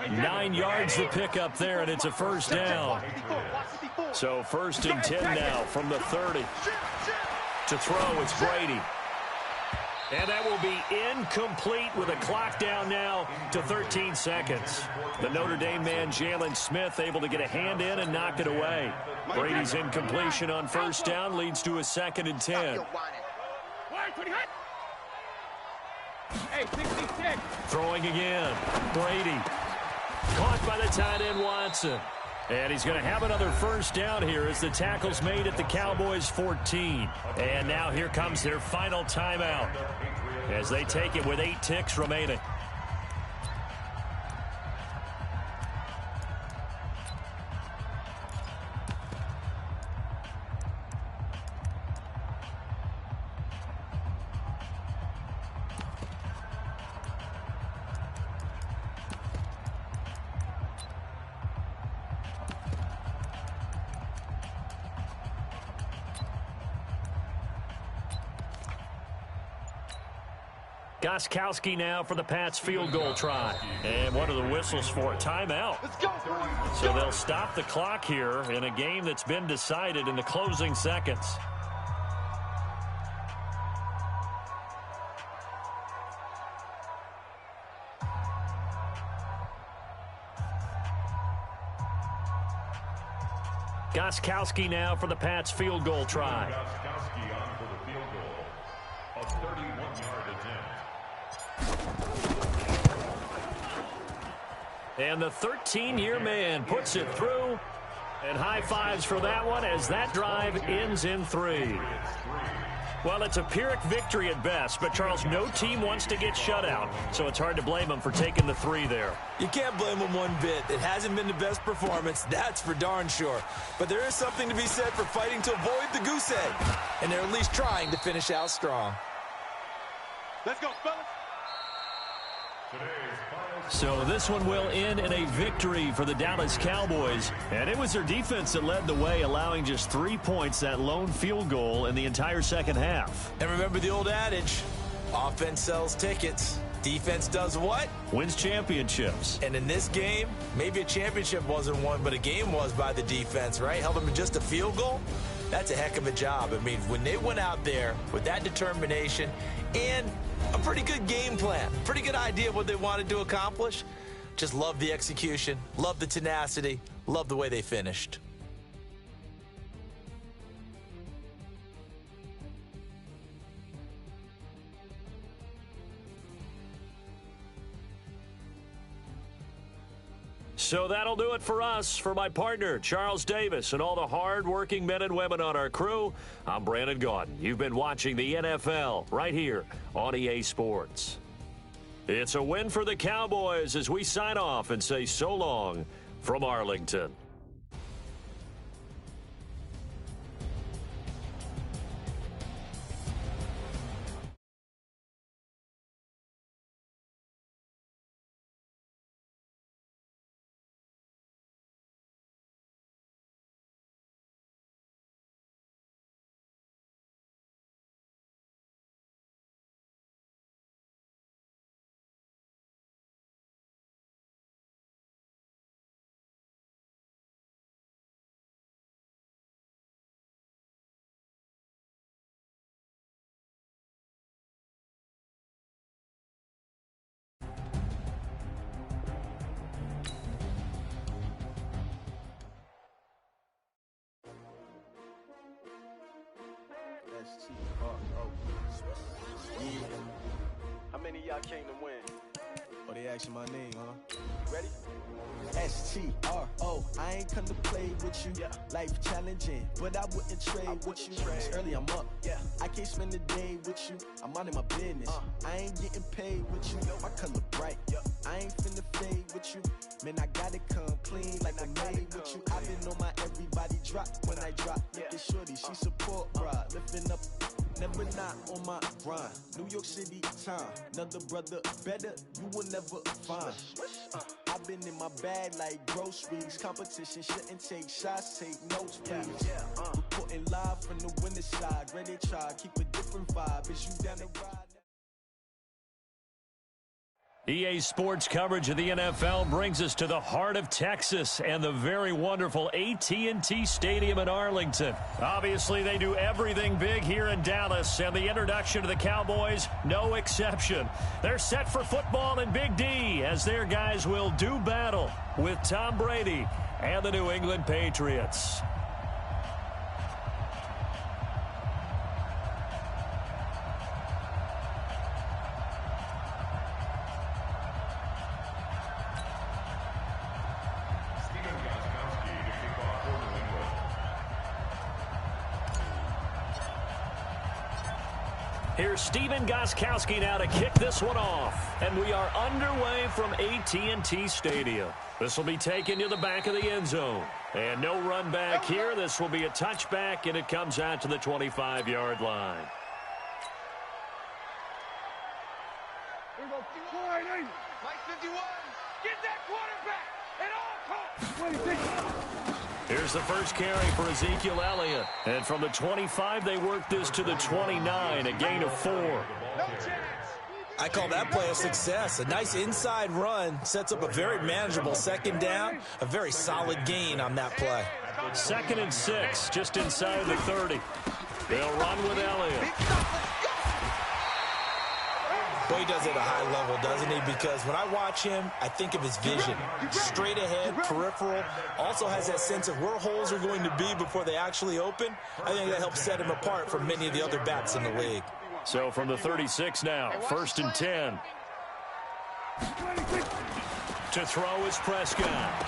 Speaker 1: 9 yards to pick up there, and it's a 1st down. So 1st and 10 now from the 30. To throw, it's Brady. And that will be incomplete with a clock down now to 13 seconds. The Notre Dame man, Jalen Smith, able to get a hand in and knock it away. Brady's incompletion on 1st down leads to a 2nd and 10. Throwing again. Brady. Caught by the tight end, Watson. And he's going to have another 1st down here as the tackle's made at the Cowboys 14. And now here comes their final timeout as they take it with 8 ticks remaining. Gostkowski now for the Pats field goal try. And what are the whistles for? Timeout. So they'll stop the clock here in a game that's been decided in the closing seconds. Gostkowski now for the Pats field goal try.
Speaker 5: Gostkowski on for the field goal. A 31-yard attempt.
Speaker 1: And the 13-year man puts it through. And high fives for that one as that drive ends in 3. Well, it's a Pyrrhic victory at best, but, Charles, no team wants to get shut out, so it's hard to blame them for taking the 3 there.
Speaker 3: You can't blame them one bit. It hasn't been the best performance, that's for darn sure. But there is something to be said for fighting to avoid the goose egg, and they're at least trying to finish out strong.
Speaker 2: Let's go, fellas.
Speaker 1: So this one will end in a victory for the Dallas Cowboys. And it was their defense that led the way, allowing just 3 points, that lone field goal in the entire second half.
Speaker 3: And remember the old adage, offense sells tickets. Defense does what?
Speaker 1: Wins championships.
Speaker 3: And in this game, maybe a championship wasn't won, but a game was by the defense, right? Held them to just a field goal. That's a heck of a job. I mean, when they went out there with that determination and a pretty good game plan, pretty good idea of what they wanted to accomplish, just love the execution, love the tenacity, love the way they finished.
Speaker 1: So that'll do it for us. For my partner, Charles Davis, and all the hard-working men and women on our crew, I'm Brandon Gaudin. You've been watching the NFL right here on EA Sports. It's a win for the Cowboys as we sign off and say so long from Arlington.
Speaker 6: How many of y'all came to win?
Speaker 7: Oh, they asking my name, huh?
Speaker 6: Ready?
Speaker 7: S-T-R-O, I ain't come to play with you.
Speaker 6: Yeah.
Speaker 7: Life challenging, but I wouldn't trade with you. It's early, I'm up.
Speaker 6: Yeah.
Speaker 7: I can't spend the day with you. I'm out of my business. I ain't getting paid with you. My color bright. I ain't finna fade with you. Man, I gotta come clean like I made with you. I've been on my everybody drop when I drop. Look at shorty, she support, bruh. Lifting up, never not on my grind. New York City time, another brother better, you will never find. I've been in my bag like groceries. Competition shouldn't take shots, take notes, please. Reporting live from the winner side. Ready to try, keep a different vibe. Is you down the ride?
Speaker 1: EA Sports coverage of the NFL brings us to the heart of Texas and the very wonderful AT&T Stadium in Arlington. Obviously, they do everything big here in Dallas, and the introduction to the Cowboys, no exception. They're set for football in Big D as their guys will do battle with Tom Brady and the New England Patriots. Here's Stephen Gostkowski now to kick this one off. And we are underway from AT&T Stadium. This will be taken to the back of the end zone. And no run back here. This will be a touchback, and it comes out to the 25-yard line.
Speaker 2: Here we go. Mike 51. Get that quarterback at all costs.
Speaker 1: Here's the first carry for Ezekiel Elliott. And from the 25, they work this to the 29, a gain of 4.
Speaker 2: No chance.
Speaker 3: I call that play a success. A nice inside run sets up a very manageable second down, a very solid gain on that play.
Speaker 1: 2nd and 6, just inside the 30. They'll run with Elliott.
Speaker 3: Well, he does it at a high level, doesn't he? Because when I watch him, I think of his vision. Straight ahead, peripheral. Also has that sense of where holes are going to be before they actually open. I think that helps set him apart from many of the other backs in the league.
Speaker 1: So from the 36 now, 1st and 10. To throw is Prescott.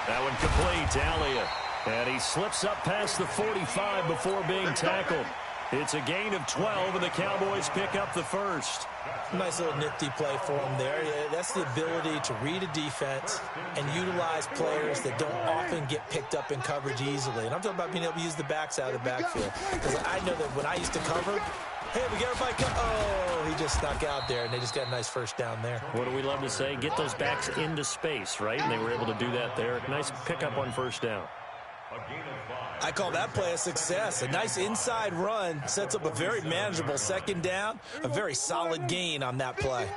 Speaker 1: That one complete to Elliott. And he slips up past the 45 before being tackled. It's a gain of 12, and the Cowboys pick up the first.
Speaker 3: Nice little nifty play for him there. Yeah, that's the ability to read a defense and utilize players that don't often get picked up in coverage easily. And I'm talking about being able to use the backs out of the backfield. Because I know that when I used to cover, hey, we got everybody. Oh, he just snuck out there, and they just got a nice first down there.
Speaker 1: What do we love to say? Get those backs into space, right? And they were able to do that there. Nice pickup on first down.
Speaker 3: I call that play a success. A nice inside run sets up a very manageable second down. A very solid gain on that play.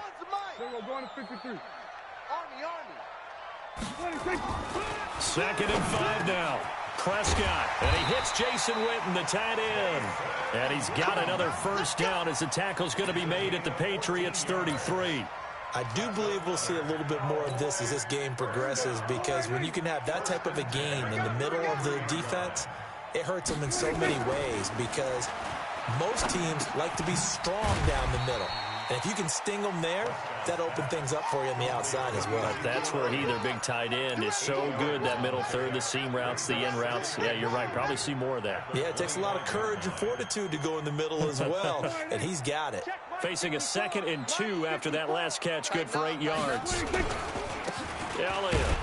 Speaker 1: Second and 5 now. Prescott, and he hits Jason Witten, the tight end. And he's got another first down as the tackle's going to be made at the Patriots 33.
Speaker 3: I do believe we'll see a little bit more of this as this game progresses, because when you can have that type of a gain in the middle of the defense, it hurts them in so many ways, because most teams like to be strong down the middle. And if you can sting them there, that opens things up for you on the outside as well.
Speaker 1: That's where their big tight end, is so good, that middle third, the seam routes, the end routes. Yeah, you're right. Probably see more of that.
Speaker 3: Yeah, it takes a lot of courage and fortitude to go in the middle as well, and he's got it.
Speaker 1: Facing a 2nd and 2 after that last catch, good for 8 yards. Elliott.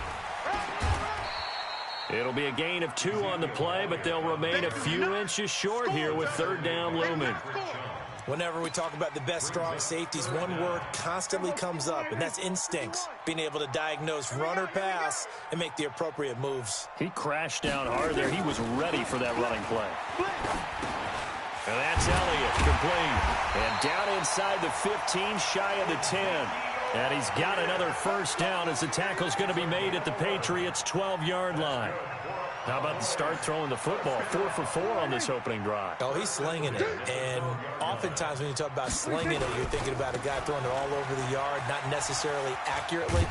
Speaker 1: It'll be a gain of 2 on the play, but they'll remain a few inches short here with 3rd down looming.
Speaker 3: Whenever we talk about the best strong safeties, one word constantly comes up, and that's instincts. Being able to diagnose run or pass and make the appropriate moves.
Speaker 1: He crashed down hard there. He was ready for that running play. And that's Elliott, complete. And down inside the 15, shy of the 10. And he's got another first down as the tackle's going to be made at the Patriots' 12-yard line. How about the start throwing the football? 4 for 4 on this opening drive.
Speaker 3: Oh, he's slinging it. And oftentimes when you talk about slinging it, you're thinking about a guy throwing it all over the yard, not necessarily accurately.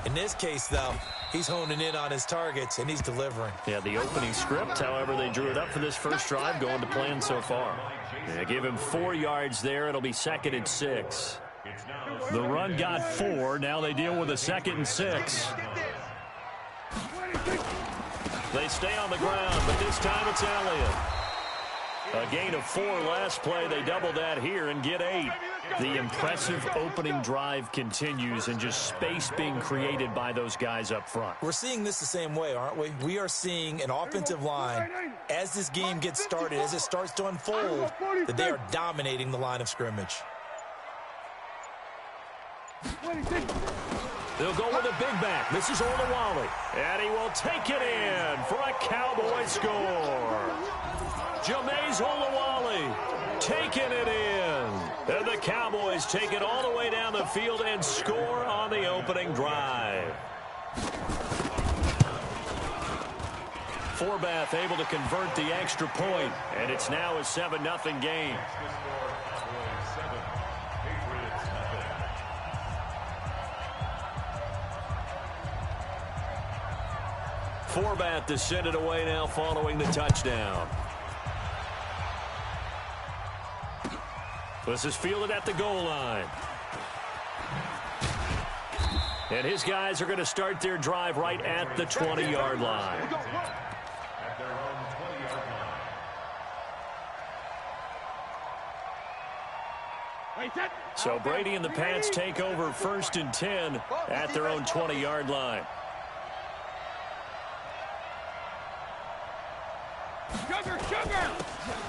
Speaker 3: In this case, though, he's honing in on his targets, and he's delivering.
Speaker 1: Yeah, the opening script, however, they drew it up for this first drive, going to plan so far. Yeah, give him 4 yards there. It'll be 2nd and 6. The run got 4. Now they deal with a 2nd and 6. They stay on the ground, but this time it's Elliott. A gain of 4 last play. They double that here and get 8. The impressive opening drive continues, and just space being created by those guys up front.
Speaker 3: We're seeing this the same way, aren't we? We are seeing an offensive line, as this game gets started, as it starts to unfold, that they are dominating the line of scrimmage.
Speaker 1: They'll go with a big back. This is Olawale. And he will take it in for a Cowboy score. Jameis Olawale taking it in. And the Cowboys take it all the way down the field and score on the opening drive. Forbath able to convert the extra point. And it's now a 7-0 game. Forbath to send it away now following the touchdown. This is fielded at the goal line. And his guys are going to start their drive right at the 20-yard line. So Brady and the Pats take over 1st and 10 at their own 20-yard line.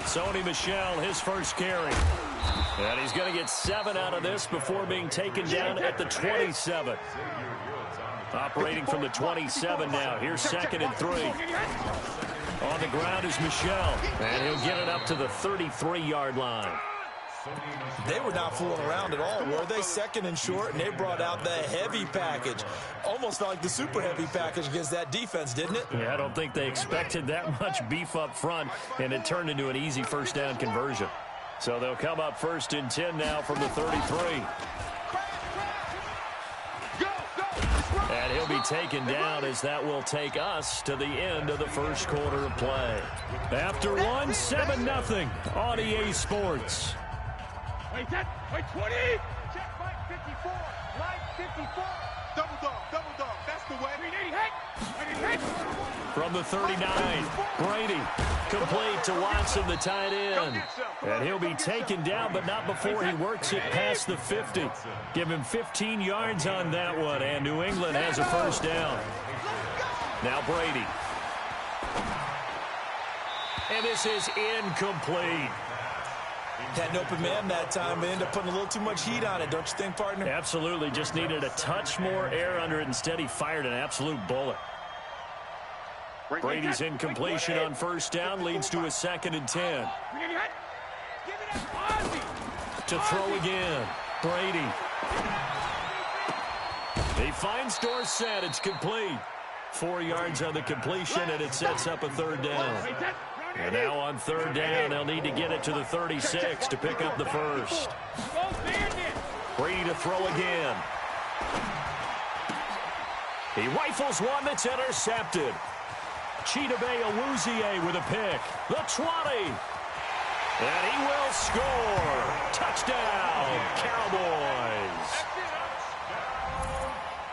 Speaker 1: Sony Michel, his first carry. And he's going to get 7 out of this before being taken down at the 27. Operating from the 27 now. Here's 2nd and 3. On the ground is Michel. And he'll get it up to the 33-yard line.
Speaker 3: They were not fooling around at all, were they? 2nd and short, and they brought out the heavy package. Almost felt like the super heavy package against that defense, didn't it?
Speaker 1: Yeah, I don't think they expected that much beef up front, and it turned into an easy first down conversion. So they'll come up 1st and 10 now from the 33. And he'll be taken down as that will take us to the end of the first quarter of play. After one, 7-0 on EA Sports.
Speaker 2: Wait, 20. Check, Mike 54. Line 54. Double dog. That's the way. Hit.
Speaker 1: From the 39, Brady complete to Watson, the tight end. And he'll be taken down, but not before he works it past the 50. Give him 15 yards on that one, and New England has a first down. Now Brady. And this is incomplete.
Speaker 3: Had an open man that time, but ended up putting a little too much heat on it, don't you think, partner?
Speaker 1: Absolutely. Just needed a touch more air under it. Instead, he fired an absolute bullet. Brady's incompletion on first down leads to a 2nd and 10. To throw again. Brady. He finds Dorsett. It's complete. 4 yards on the completion, and it sets up a 3rd down. And now on 3rd down, they'll need to get it to the 36 to pick up the first. Brady to throw again. He rifles one that's intercepted. Chidobe Awuzie with a pick. The 20. And he will score. Touchdown, Cowboys.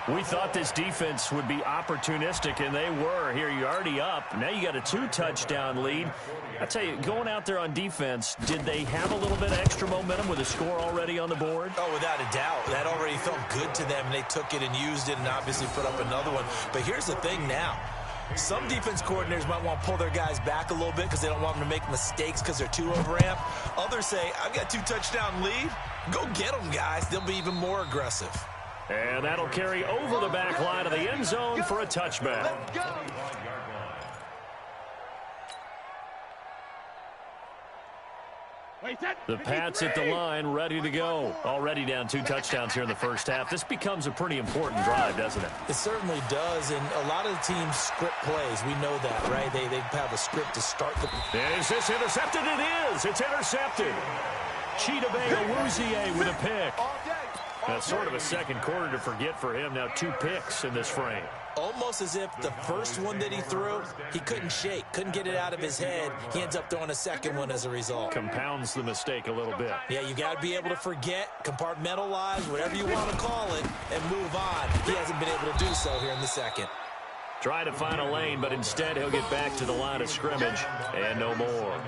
Speaker 1: We thought this defense would be opportunistic, and they were. Here, you're already up. Now you got a 2-touchdown lead. I tell you, going out there on defense, did they have a little bit of extra momentum with a score already on the board?
Speaker 3: Oh, without a doubt. That already felt good to them, and they took it and used it and obviously put up another one. But here's the thing now. Some defense coordinators might want to pull their guys back a little bit because they don't want them to make mistakes because they're too overamped. Others say, I've got 2-touchdown lead. Go get them, guys. They'll be even more aggressive.
Speaker 1: And that'll carry over the back line of the end zone for a touchback. The Pats at the line, ready to go. Already down 2 touchdowns here in the first half. This becomes a pretty important drive, doesn't it?
Speaker 3: It certainly does, and a lot of the teams script plays. We know that, right? They have a script to start the...
Speaker 1: Is this intercepted? It is. It's intercepted. Chidobe Awuzie with a pick. That's sort of a second quarter to forget for him. Now 2 picks in this frame.
Speaker 3: Almost as if the first one that he threw, he couldn't shake, couldn't get it out of his head. He ends up throwing a second one as a result.
Speaker 1: Compounds the mistake a little bit.
Speaker 3: Yeah, you got to be able to forget, compartmentalize, whatever you want to call it, and move on. He hasn't been able to do so here in the second.
Speaker 1: Try to find a lane, but instead he'll get back to the line of scrimmage and no more.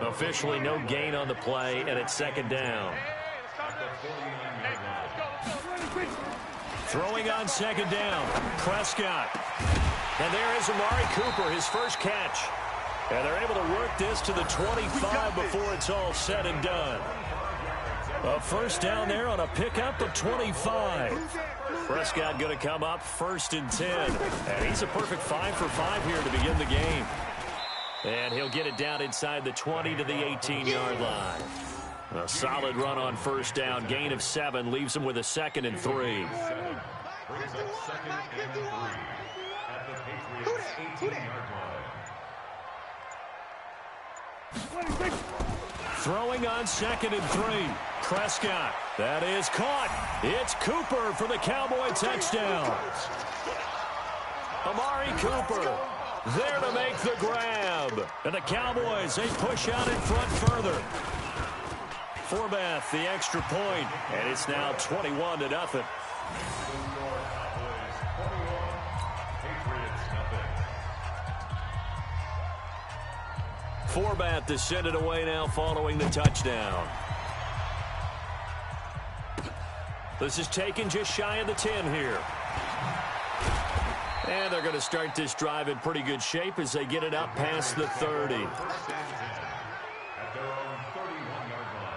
Speaker 1: Officially no gain on the play, and it's 2nd down. Throwing on 2nd down, Prescott. And there is Amari Cooper, his first catch. And they're able to work this to the 25 before it's all said and done. A first down there on a pickup of 25. Prescott going to come up 1st and 10. And he's a perfect 5 for 5 here to begin the game. And he'll get it down inside the 20 to the 18-yard line. A solid run on first down. Gain of 7 leaves him with a 2nd and 3.
Speaker 5: Brings up 2nd and 3 at the Patriots' 18-yard line.
Speaker 1: Throwing on 2nd and 3. Prescott. That is caught. It's Cooper for the Cowboy touchdown. Amari Cooper there to make the grab. And the Cowboys, they push out in front further. Forbath, the extra point, and it's now 21-0. Forbath to send it away now following the touchdown. This is taken just shy of the 10 here. And they're going to start this drive in pretty good shape as they get it up past the 30.
Speaker 5: At their own 31-yard line.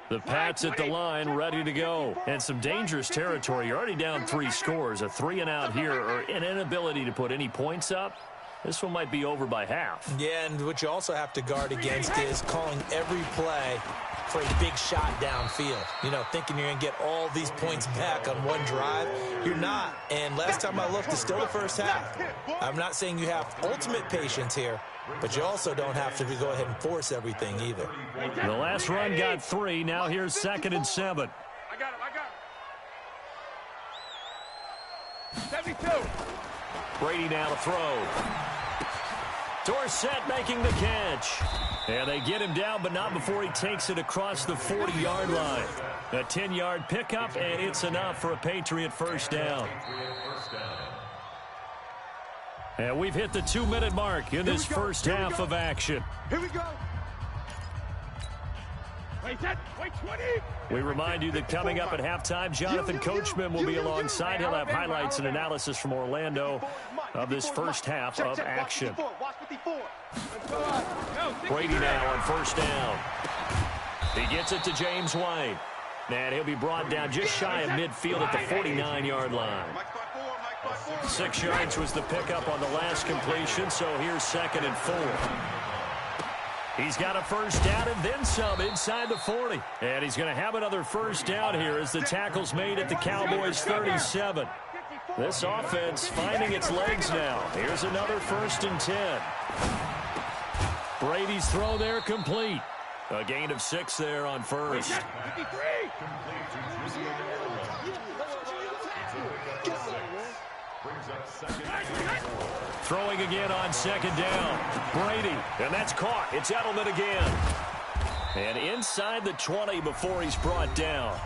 Speaker 1: The Pats at the line, ready to go. And some dangerous territory. You're already down 3 scores. A 3-and-out here, or an inability to put any points up. This one might be over by half.
Speaker 3: Yeah, and what you also have to guard against is calling every play for a big shot downfield. You know, thinking you're going to get all these points back on one drive. You're not. And last time I looked, it's still the first half. I'm not saying you have ultimate patience here, but you also don't have to go ahead and force everything either.
Speaker 1: The last run got 3. Now here's 2nd and 7.
Speaker 2: I got him. 72.
Speaker 1: Brady now to throw. Dorsett making the catch. And they get him down, but not before he takes it across the 40-yard line. A 10-yard pickup, and it's enough for a Patriot first down. And we've hit the 2-minute mark in this first half of action.
Speaker 2: Here we go. Wait 20.
Speaker 1: We remind you that coming up at halftime, Jonathan Coachman will be alongside. He'll have highlights and analysis from Orlando of this first half of action. Brady now on first down. He gets it to James White. And he'll be brought down just shy of midfield at the 49-yard line. 6 yards was the pickup on the last completion, so here's 2nd and 4. He's got a first down and then some inside the 40. And he's going to have another first down here as the tackle's made at the Cowboys' 37. This offense finding its legs now. Here's another 1st and 10. Brady's throw there complete. A gain of 6 there on first. Throwing again on 2nd down. Brady, and that's caught. It's Edelman again. And inside the 20 before he's brought down.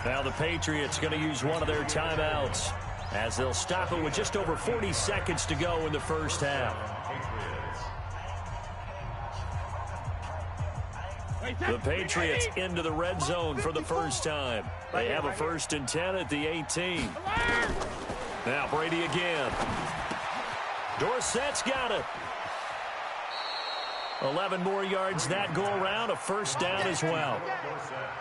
Speaker 1: Now the Patriots going to use one of their timeouts as they'll stop it with just over 40 seconds to go in the first half. The Patriots into the red zone for the first time. They have a 1st and 10 at the 18. Now Brady again. Dorsett's got it. 11 more yards that go around, a first down as well.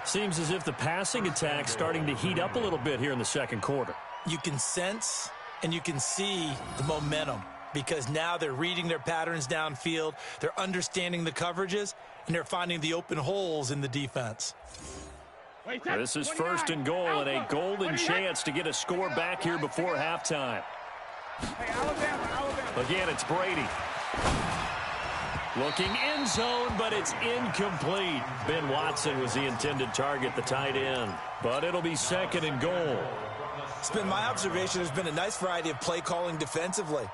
Speaker 1: Seems as if the passing attack's starting to heat up a little bit here in the second quarter.
Speaker 3: You can sense and you can see the momentum because now they're reading their patterns downfield, they're understanding the coverages, and they're finding the open holes in the defense.
Speaker 1: This is 1st and goal and a golden chance to get a score back here before halftime. Again, it's Brady. Looking end zone, but it's incomplete. Ben Watson was the intended target, the tight end. But it'll be 2nd and goal.
Speaker 3: It's been my observation there's been a nice variety of play calling defensively.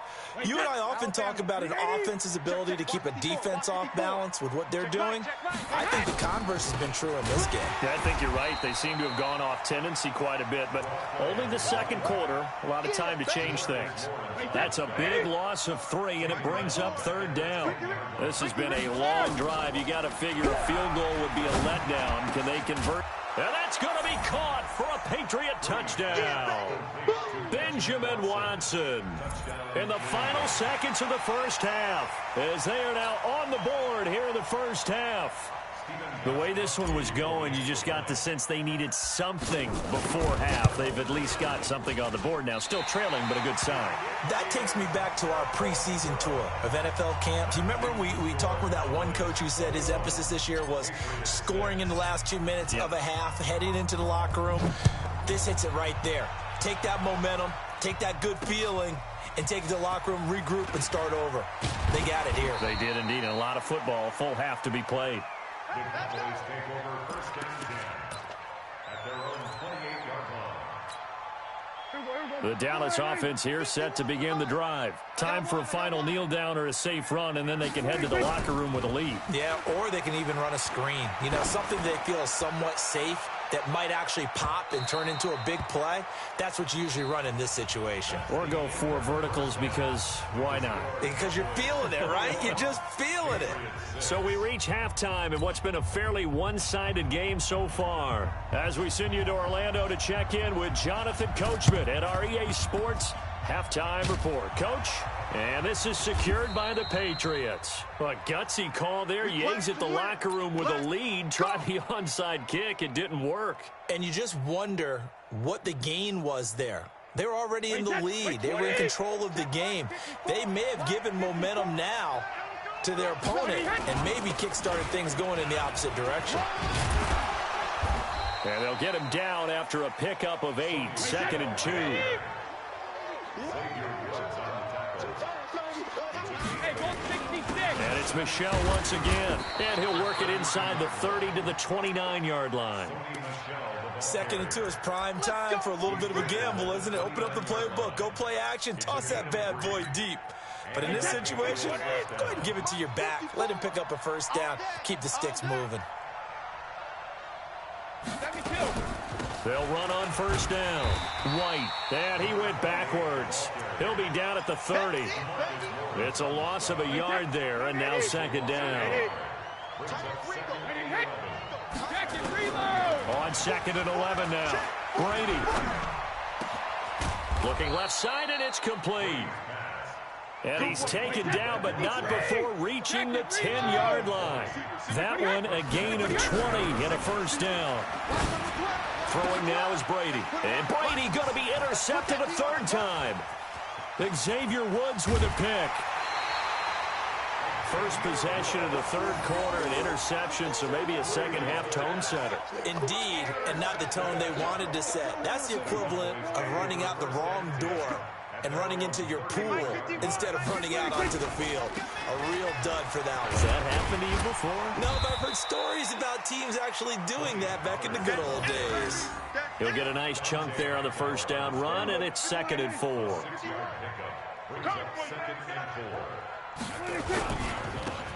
Speaker 3: You and I often talk about an offense's ability to keep a defense off balance with what they're doing. I think the converse has been true in this game.
Speaker 1: Yeah, I think you're right. They seem to have gone off tendency quite a bit, but only the second quarter, a lot of time to change things. That's a big loss of 3, and it brings up 3rd down. This has been a long drive. You got to figure a field goal would be a letdown. Can they convert? And that's going to be caught for a Patriot touchdown. Benjamin Watson in the final seconds of the first half as they are now on the board here in the first half. The way this one was going, you just got the sense they needed something before half. They've at least got something on the board now. Still trailing, but a good sign.
Speaker 3: That takes me back to our preseason tour of NFL camps. You remember we talked with that one coach who said his emphasis this year was scoring in the last 2 minutes of a half, heading into the locker room. This hits it right there. Take that momentum, take that good feeling, and take it to the locker room, regroup, and start over. They got it here.
Speaker 1: They did indeed. A lot of football, full half to be played.
Speaker 5: The Cowboys take over 1st and 10 at their own 28-yard line.
Speaker 1: The Dallas offense here set to begin the drive. Time for a final kneel down or a safe run, and then they can head to the locker room with a lead.
Speaker 3: Yeah, or they can even run a screen. You know, something they feel somewhat safe that might actually pop and turn into a big play. That's what you usually run in this situation.
Speaker 1: Or go 4 verticals because why not?
Speaker 3: Because you're feeling it, right? You're just feeling it.
Speaker 1: So we reach halftime in what's been a fairly one-sided game so far. As we send you to Orlando to check in with Jonathan Coachman at our EA Sports Halftime Report. Coach? And this is secured by the Patriots. A gutsy call there. You exit the locker room with a lead. Try the onside kick. It didn't work.
Speaker 3: And you just wonder what the gain was there. They were already in the lead. They were in control of the game. They may have given momentum now to their opponent and maybe kick-started things going in the opposite direction.
Speaker 1: And they'll get him down after a pickup of 8, 2nd and 2. And it's Michel once again. And he'll work it inside the 30 to the 29-yard line.
Speaker 3: 2nd and 2 is prime time for a little bit of a gamble, isn't it? Open up the playbook, go play action, toss that bad boy deep. But in this situation, go ahead and give it to your back. Let him pick up a first down. Keep the sticks moving.
Speaker 1: They'll run on first down. White, and he went backwards. He'll be down at the 30. It's a loss of a yard there, and now 2nd down. On 2nd and 11 now. Brady. Looking left side, and it's complete. And he's taken down, but not before reaching the 10-yard line. That one a gain of 20 and a first down. Throwing now is Brady. And Brady going to be intercepted a 3rd time. Xavier Woods with a pick. First possession of the 3rd quarter, an interception, so maybe a second-half tone setter.
Speaker 3: Indeed, and not the tone they wanted to set. That's the equivalent of running out the wrong door and running into your pool instead of running out onto the field. A real dud for that one.
Speaker 1: Has that happened to you before?
Speaker 3: No, but I've heard stories about teams actually doing that back in the good old days.
Speaker 1: He'll get a nice chunk there on the first down run, and it's 2nd and 4.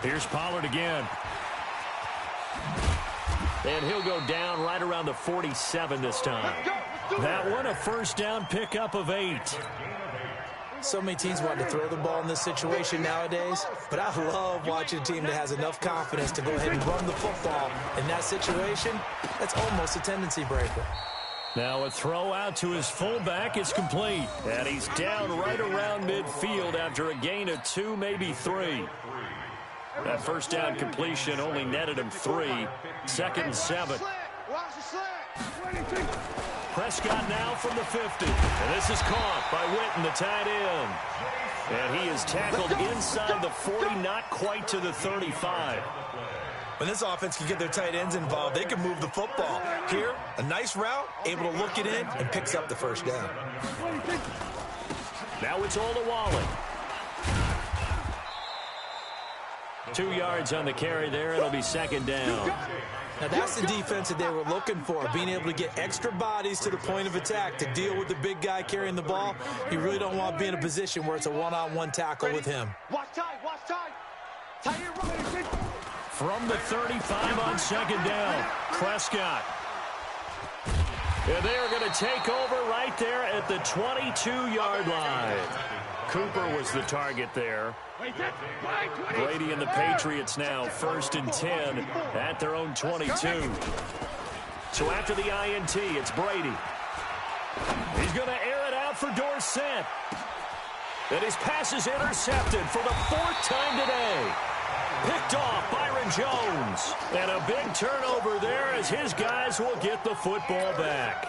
Speaker 1: Here's Pollard again. And he'll go down right around the 47 this time. That one, a first down pickup of 8.
Speaker 3: So many teams want to throw the ball in this situation nowadays, but I love watching a team that has enough confidence to go ahead and run the football. In that situation, that's almost a tendency breaker.
Speaker 1: Now a throw out to his fullback is complete. And he's down right around midfield after a gain of 2, maybe 3. That first down completion only netted him 3. 2nd and 7. Prescott now from the 50. And this is caught by Witten, the tight end. And he is tackled inside the 40, not quite to the 35.
Speaker 3: When this offense can get their tight ends involved, they can move the football. Here, a nice route, able to look it in, and picks up the first down.
Speaker 1: Now it's Olawale. 2 yards on the carry there. It'll be 2nd down.
Speaker 3: Now that's the defense that they were looking for, being able to get extra bodies to the point of attack to deal with the big guy carrying the ball. You really don't want to be in a position where it's a one-on-one tackle with him.
Speaker 4: Watch time, watch time.
Speaker 1: From the 35 on 2nd down, Prescott. And they're going to take over right there at the 22-yard line. Cooper was the target there. Brady and the Patriots now 1st and 10 at their own 22. So after the INT, it's Brady. He's going to air it out for Dorsett. And his pass is intercepted for the 4th time today. Picked off Byron Jones. And a big turnover there as his guys will get the football back.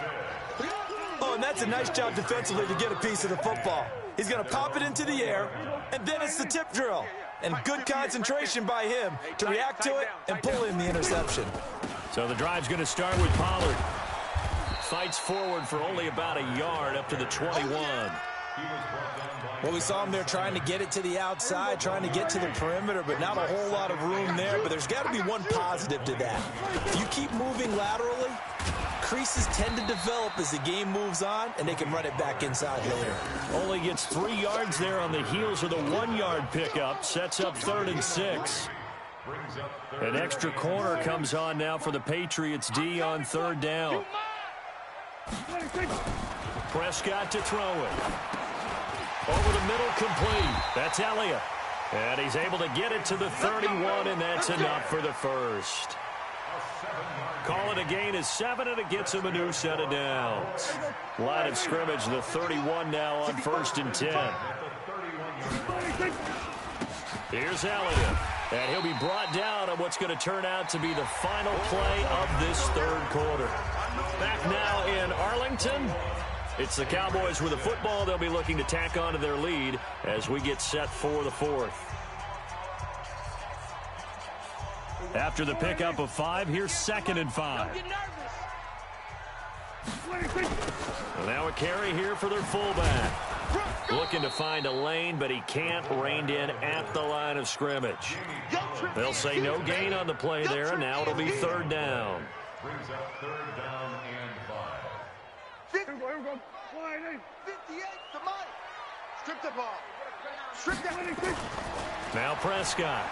Speaker 3: Oh, and that's a nice job defensively to get a piece of the football. He's going to pop it into the air, and then it's the tip drill. And good concentration by him to react to it and pull in the interception.
Speaker 1: So the drive's going to start with Pollard. Fights forward for only about a yard up to the 21.
Speaker 3: Well, we saw him there trying to get it to the outside, trying to get to the perimeter, but not a whole lot of room there. But there's got to be one positive to that. If you keep moving laterally, creases tend to develop as the game moves on, and they can run it back inside later.
Speaker 1: Only gets 3 yards there on the heels of the 1-yard pickup. Sets up 3rd and 6. An extra corner comes on now for the Patriots D on 3rd down. Prescott to throw it. Over the middle, complete. That's Elliott. And he's able to get it to the 31, and that's enough for the first. Call it a gain of 7, and it gets him a new set of downs. Line of scrimmage, the 31 now on 1st and 10. Here's Elliott. And he'll be brought down on what's going to turn out to be the final play of this 3rd quarter. Back now in Arlington. It's the Cowboys with the football. They'll be looking to tack on to their lead as we get set for the fourth. After the pickup of 5, here's 2nd and 5. Well, now a carry here for their fullback. Looking to find a lane, but he can't. Reined in at the line of scrimmage. They'll say no gain on the play there, and now it'll be 3rd down.
Speaker 5: Brings up 3rd down and 5.
Speaker 4: 58 to Mike. Strip the ball. Strip that.
Speaker 1: Now Prescott.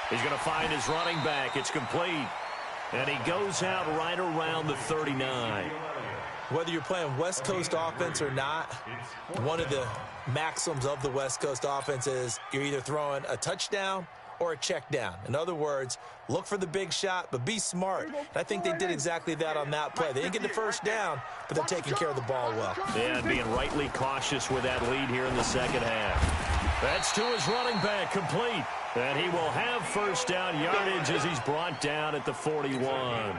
Speaker 1: He's going to find his running back. It's complete. And he goes out right around the 39.
Speaker 3: Whether you're playing West Coast offense or not, one of the maxims of the West Coast offense is you're either throwing a touchdown or a check down. In other words, look for the big shot, but be smart. And I think they did exactly that on that play. They didn't get the first down, but they're taking care of the ball well.
Speaker 1: Yeah, and being rightly cautious with that lead here in the second half. That's to his running back, complete. And he will have first down yardage as he's brought down at the 41.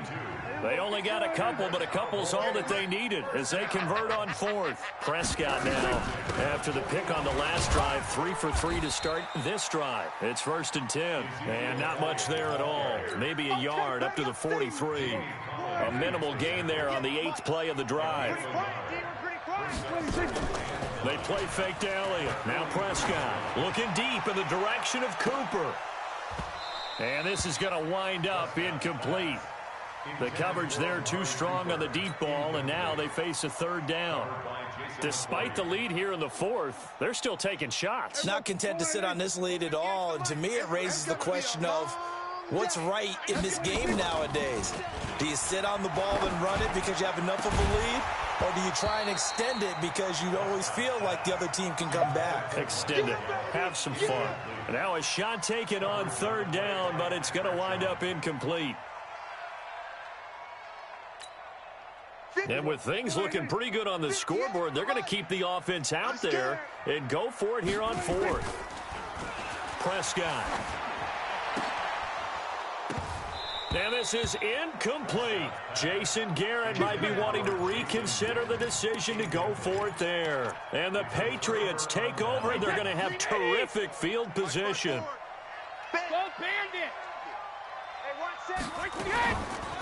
Speaker 1: They only got a couple, but a couple's all that they needed as they convert on 4th. Prescott now, after the pick on the last drive, 3 for 3 to start this drive. It's 1st and 10, and not much there at all. Maybe a yard up to the 43. A minimal gain there on the 8th play of the drive. They play fake to Elliott. Now Prescott looking deep in the direction of Cooper. And this is going to wind up incomplete. The coverage there too strong on the deep ball, and now they face a 3rd down. Despite the lead here in the 4th, they're still taking shots.
Speaker 3: Not content to sit on this lead at all, and to me it raises the question of what's right in this game nowadays. Do you sit on the ball and run it because you have enough of a lead? Or do you try and extend it because you always feel like the other team can come back?
Speaker 1: Extend it. Have some fun. Now a shot taken on 3rd down, but it's going to wind up incomplete. And with things looking pretty good on the scoreboard, they're going to keep the offense out there and go for it here on 4th. Prescott. And this is incomplete. Jason Garrett might be wanting to reconsider the decision to go for it there. And the Patriots take over. They're going to have terrific field position.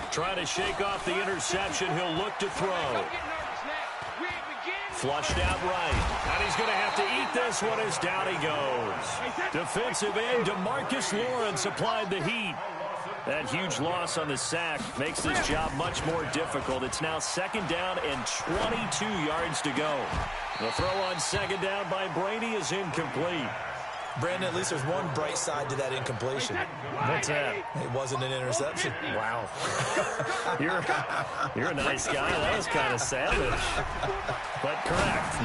Speaker 1: Trying to shake off the interception. He'll look to throw. Flushed out right. And he's going to have to eat this one as down he goes. Defensive end DeMarcus Lawrence applied the heat. That huge loss on the sack makes this job much more difficult. It's now 2nd down and 22 yards to go. The throw on 2nd down by Brady is incomplete.
Speaker 3: Brandon, at least there's one bright side to that incompletion.
Speaker 1: What's that?
Speaker 3: It wasn't an interception.
Speaker 1: Wow. You're a nice guy. That was kind of savage. But correct.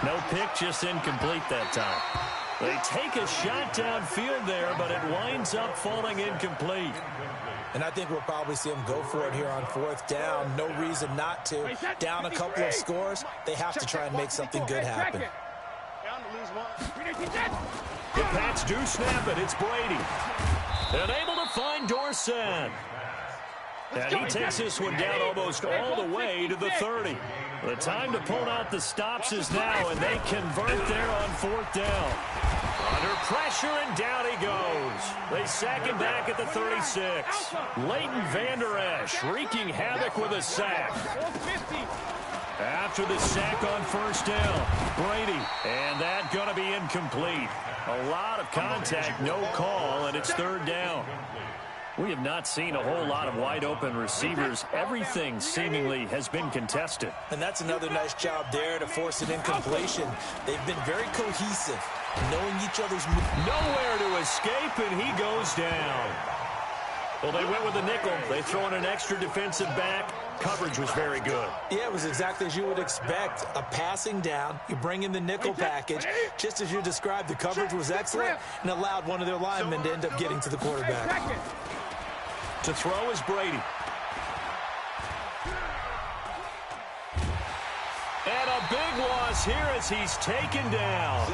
Speaker 1: No pick, just incomplete that time. They take a shot downfield there, but it winds up falling incomplete.
Speaker 3: And I think we'll probably see them go for it here on 4th down. No reason not to. Down a couple of scores, they have to try and make something good happen.
Speaker 1: The Pats do snap it. It's Brady. And able to find Dorsett. And he takes this one down almost all the way to the 30. The time to pull out the stops is now, and they convert there on 4th down. Under pressure, and down he goes. They sack him back at the 36. Leighton Vander Esch wreaking havoc with a sack. After the sack on 1st down, Brady, and that going to be incomplete. A lot of contact, no call, and it's 3rd down. We have not seen a whole lot of wide-open receivers. Everything seemingly has been contested.
Speaker 3: And that's another nice job there to force an incompletion. They've been very cohesive, knowing each other's moves.
Speaker 1: Nowhere to escape, and he goes down. Well, they went with the nickel. They throw in an extra defensive back. Coverage was very good.
Speaker 3: Yeah, it was exactly as you would expect. A passing down. You bring in the nickel package. Just as you described, the coverage was excellent and allowed one of their linemen to end up getting to the quarterback.
Speaker 1: To throw is Brady. And a big loss here as he's taken down.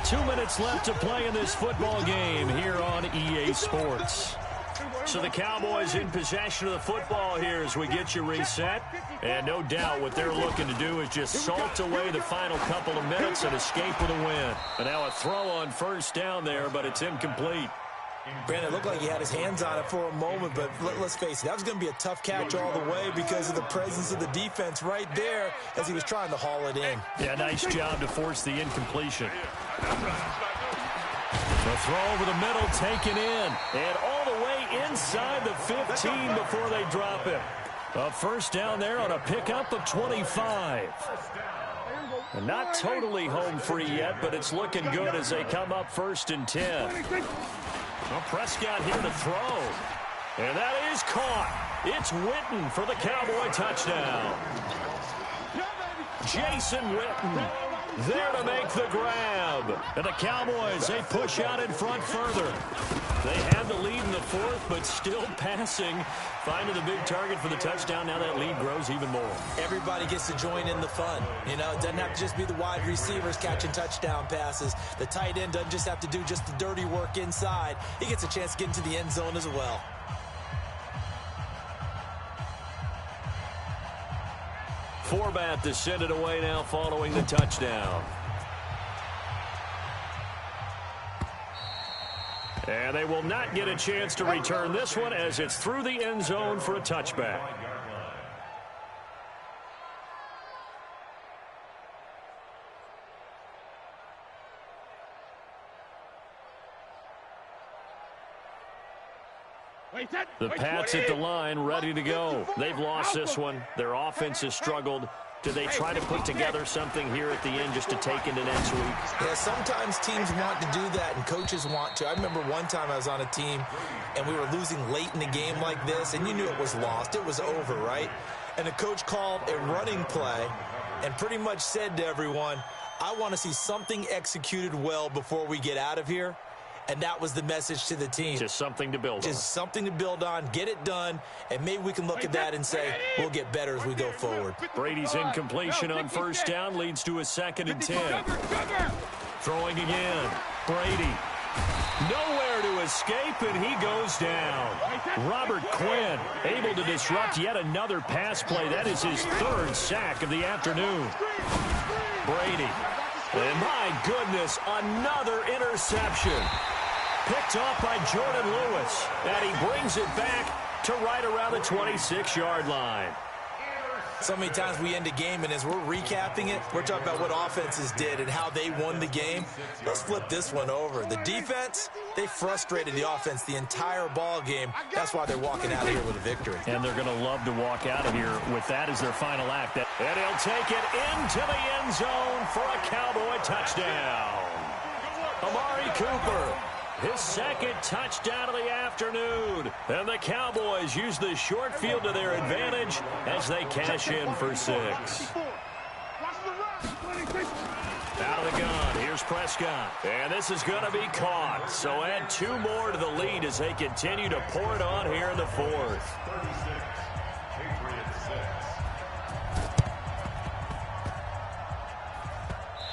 Speaker 1: 2 minutes left to play in this football game here on EA Sports. So the Cowboys in possession of the football here as we get you reset. And no doubt what they're looking to do is just salt away the final couple of minutes and escape with a win. And now a throw on first down there, but it's incomplete.
Speaker 3: Brandon, it looked like he had his hands on it for a moment, but let's face it, that was going to be a tough catch all the way because of the presence of the defense right there as he was trying to haul it in.
Speaker 1: Yeah, nice job to force the incompletion. The throw over the middle, taken in, and all the way inside the 15 before they drop it. A first down there on a pickup of 25. And not totally home free yet, but it's looking good as they come up 1st and 10. Well, Prescott here to throw. And that is caught. It's Witten for the Cowboy touchdown. Jason Witten there to make the grab. And the Cowboys, they push out in front further. They had the lead in the 4th, but still passing. Finding the big target for the touchdown. Now that lead grows even more.
Speaker 3: Everybody gets to join in the fun. You know, it doesn't have to just be the wide receivers catching touchdown passes. The tight end doesn't just have to do just the dirty work inside. He gets a chance to get into the end zone as well.
Speaker 1: Forbat to send it away now following the touchdown. And they will not get a chance to return this one as it's through the end zone for a touchback. The Pats at the line, ready to go. They've lost this one. Their offense has struggled. Do they try to put together something here at the end just to take into next week?
Speaker 3: Yeah, sometimes teams want to do that, and coaches want to. I remember one time I was on a team, and we were losing late in the game like this, and you knew it was lost. It was over, right? And the coach called a running play and pretty much said to everyone, I want to see something executed well before we get out of here. And that was the message to the team.
Speaker 1: Just something to build on.
Speaker 3: Just something to build on, get it done, and maybe we can look at that and say we'll get better as we go forward.
Speaker 1: Brady's incompletion on first down leads to a 2nd and 10. Throwing again. Brady. Nowhere to escape, and he goes down. Robert Quinn able to disrupt yet another pass play. That is his 3rd sack of the afternoon. Brady. And my goodness, another interception. Picked off by Jordan Lewis. And he brings it back to right around the 26-yard line.
Speaker 3: So many times we end a game, and as we're recapping it, we're talking about what offenses did and how they won the game. Let's flip this one over. The defense, they frustrated the offense the entire ball game. That's why they're walking out of here with a victory.
Speaker 1: And they're going to love to walk out of here with that as their final act. And he'll take it into the end zone for a Cowboy touchdown. Amari Cooper. His 2nd touchdown of the afternoon. And the Cowboys use the short field to their advantage as they cash in for 6. Out of the gun, here's Prescott. And this is going to be caught. So add 2 more to the lead as they continue to pour it on here in the 4th.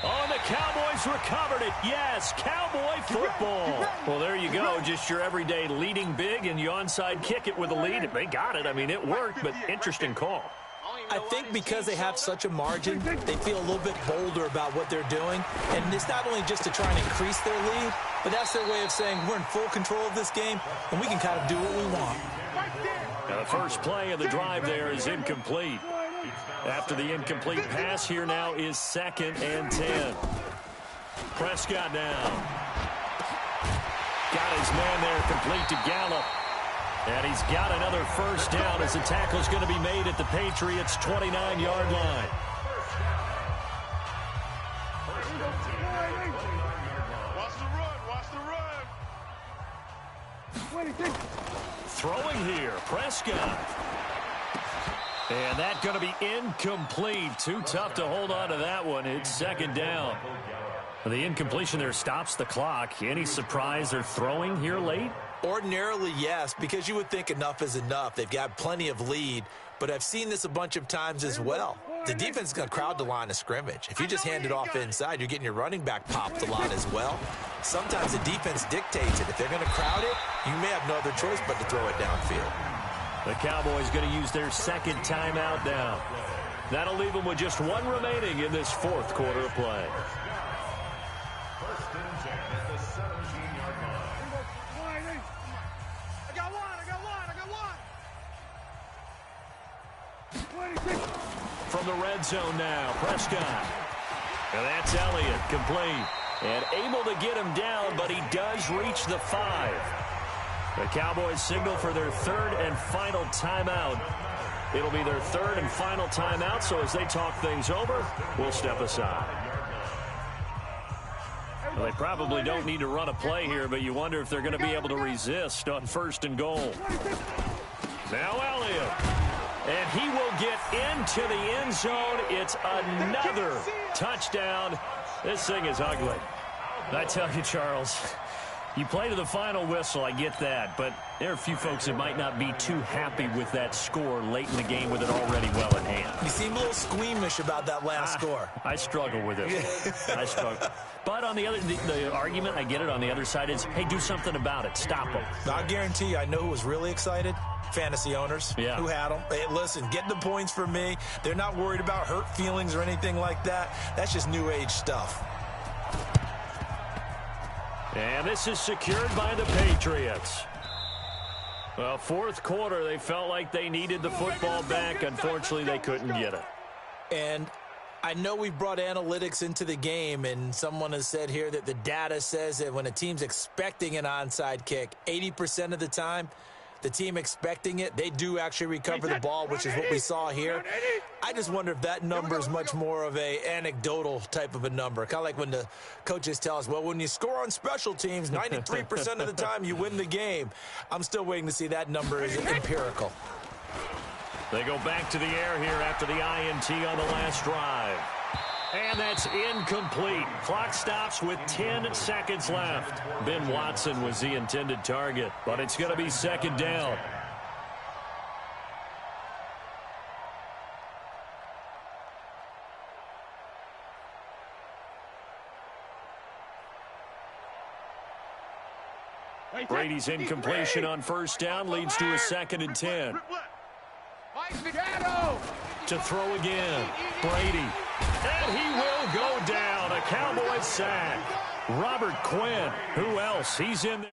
Speaker 1: Oh, and the Cowboys recovered it. Yes, Cowboy football. Well, there you go. Just your everyday leading big, and you onside kick it with a lead. They got it. I mean, it worked, but interesting call.
Speaker 3: I think because they have such a margin, they feel a little bit bolder about what they're doing. And it's not only just to try and increase their lead, but that's their way of saying we're in full control of this game, and we can kind of do what we want.
Speaker 1: Now, the first play of the drive there is incomplete. After the incomplete pass, here now is 2nd and 10. Prescott now. Got his man there complete to Gallup. And he's got another first down as the tackle's going to be made at the Patriots' 29-yard line.
Speaker 2: Watch the run, watch the run.
Speaker 1: Throwing here, Prescott. And that's going to be incomplete. Too tough to hold on to that one. It's 2nd down. The incompletion there stops the clock. Any surprise they're throwing here late?
Speaker 3: Ordinarily, yes, because you would think enough is enough. They've got plenty of lead. but I've seen this a bunch of times as well. The defense is going to crowd the line of scrimmage. If you just hand it off inside, you're getting your running back popped a lot as well. Sometimes the defense dictates it. If they're going to crowd it, you may have no other choice but to throw it downfield.
Speaker 1: The Cowboys going to use their second timeout now. That'll leave them with just one remaining in this fourth quarter of play.
Speaker 5: First and 10 at the 17-yard line.
Speaker 4: I got one.
Speaker 1: From the red zone now, Prescott. And that's Elliott, complete. And able to get him down, but he does reach the 5. The Cowboys signal for their third and final timeout. It'll be their third and final timeout, so as they talk things over, we'll step aside. Well, they probably don't need to run a play here, but you wonder if they're going to be able to resist on first and goal. Now Elliott. And he will get into the end zone. It's another touchdown. This thing is ugly. I tell you, Charles, you play to the final whistle, I get that, but there are a few folks that might not be too happy with that score late in the game with it already well in hand.
Speaker 3: You seem a little squeamish about that last score.
Speaker 1: I struggle with it. I struggle. But on the other, the argument, I get it, on the other side is, hey, do something about it. Stop them.
Speaker 3: I guarantee you, I know who was really excited. Fantasy owners who had them. Hey, listen, get the points for me. They're not worried about hurt feelings or anything like that. That's just new age stuff.
Speaker 1: And this is secured by the Patriots. Well, fourth quarter, they felt like they needed the football back. Unfortunately, they couldn't get it.
Speaker 3: And I know we've brought analytics into the game, and someone has said here that the data says that when a team's expecting an onside kick, 80% of the time, the team expecting it, they do actually recover the ball, which is what we saw here. I just wonder if that number is much more of a anecdotal type of a number. Kind of like when the coaches tell us, well, when you score on special teams, 93% of the time you win the game. I'm still waiting to see that number is empirical.
Speaker 1: They go back to the air here after the INT on the last drive. And that's incomplete. Clock stops with 10 seconds left. Ben Watson was the intended target, but it's going to be second down. Brady's incompletion on first down leads to a second and 10. To throw again, Brady. And he will go down. A Cowboys sack. Robert Quinn. Who else? He's in there.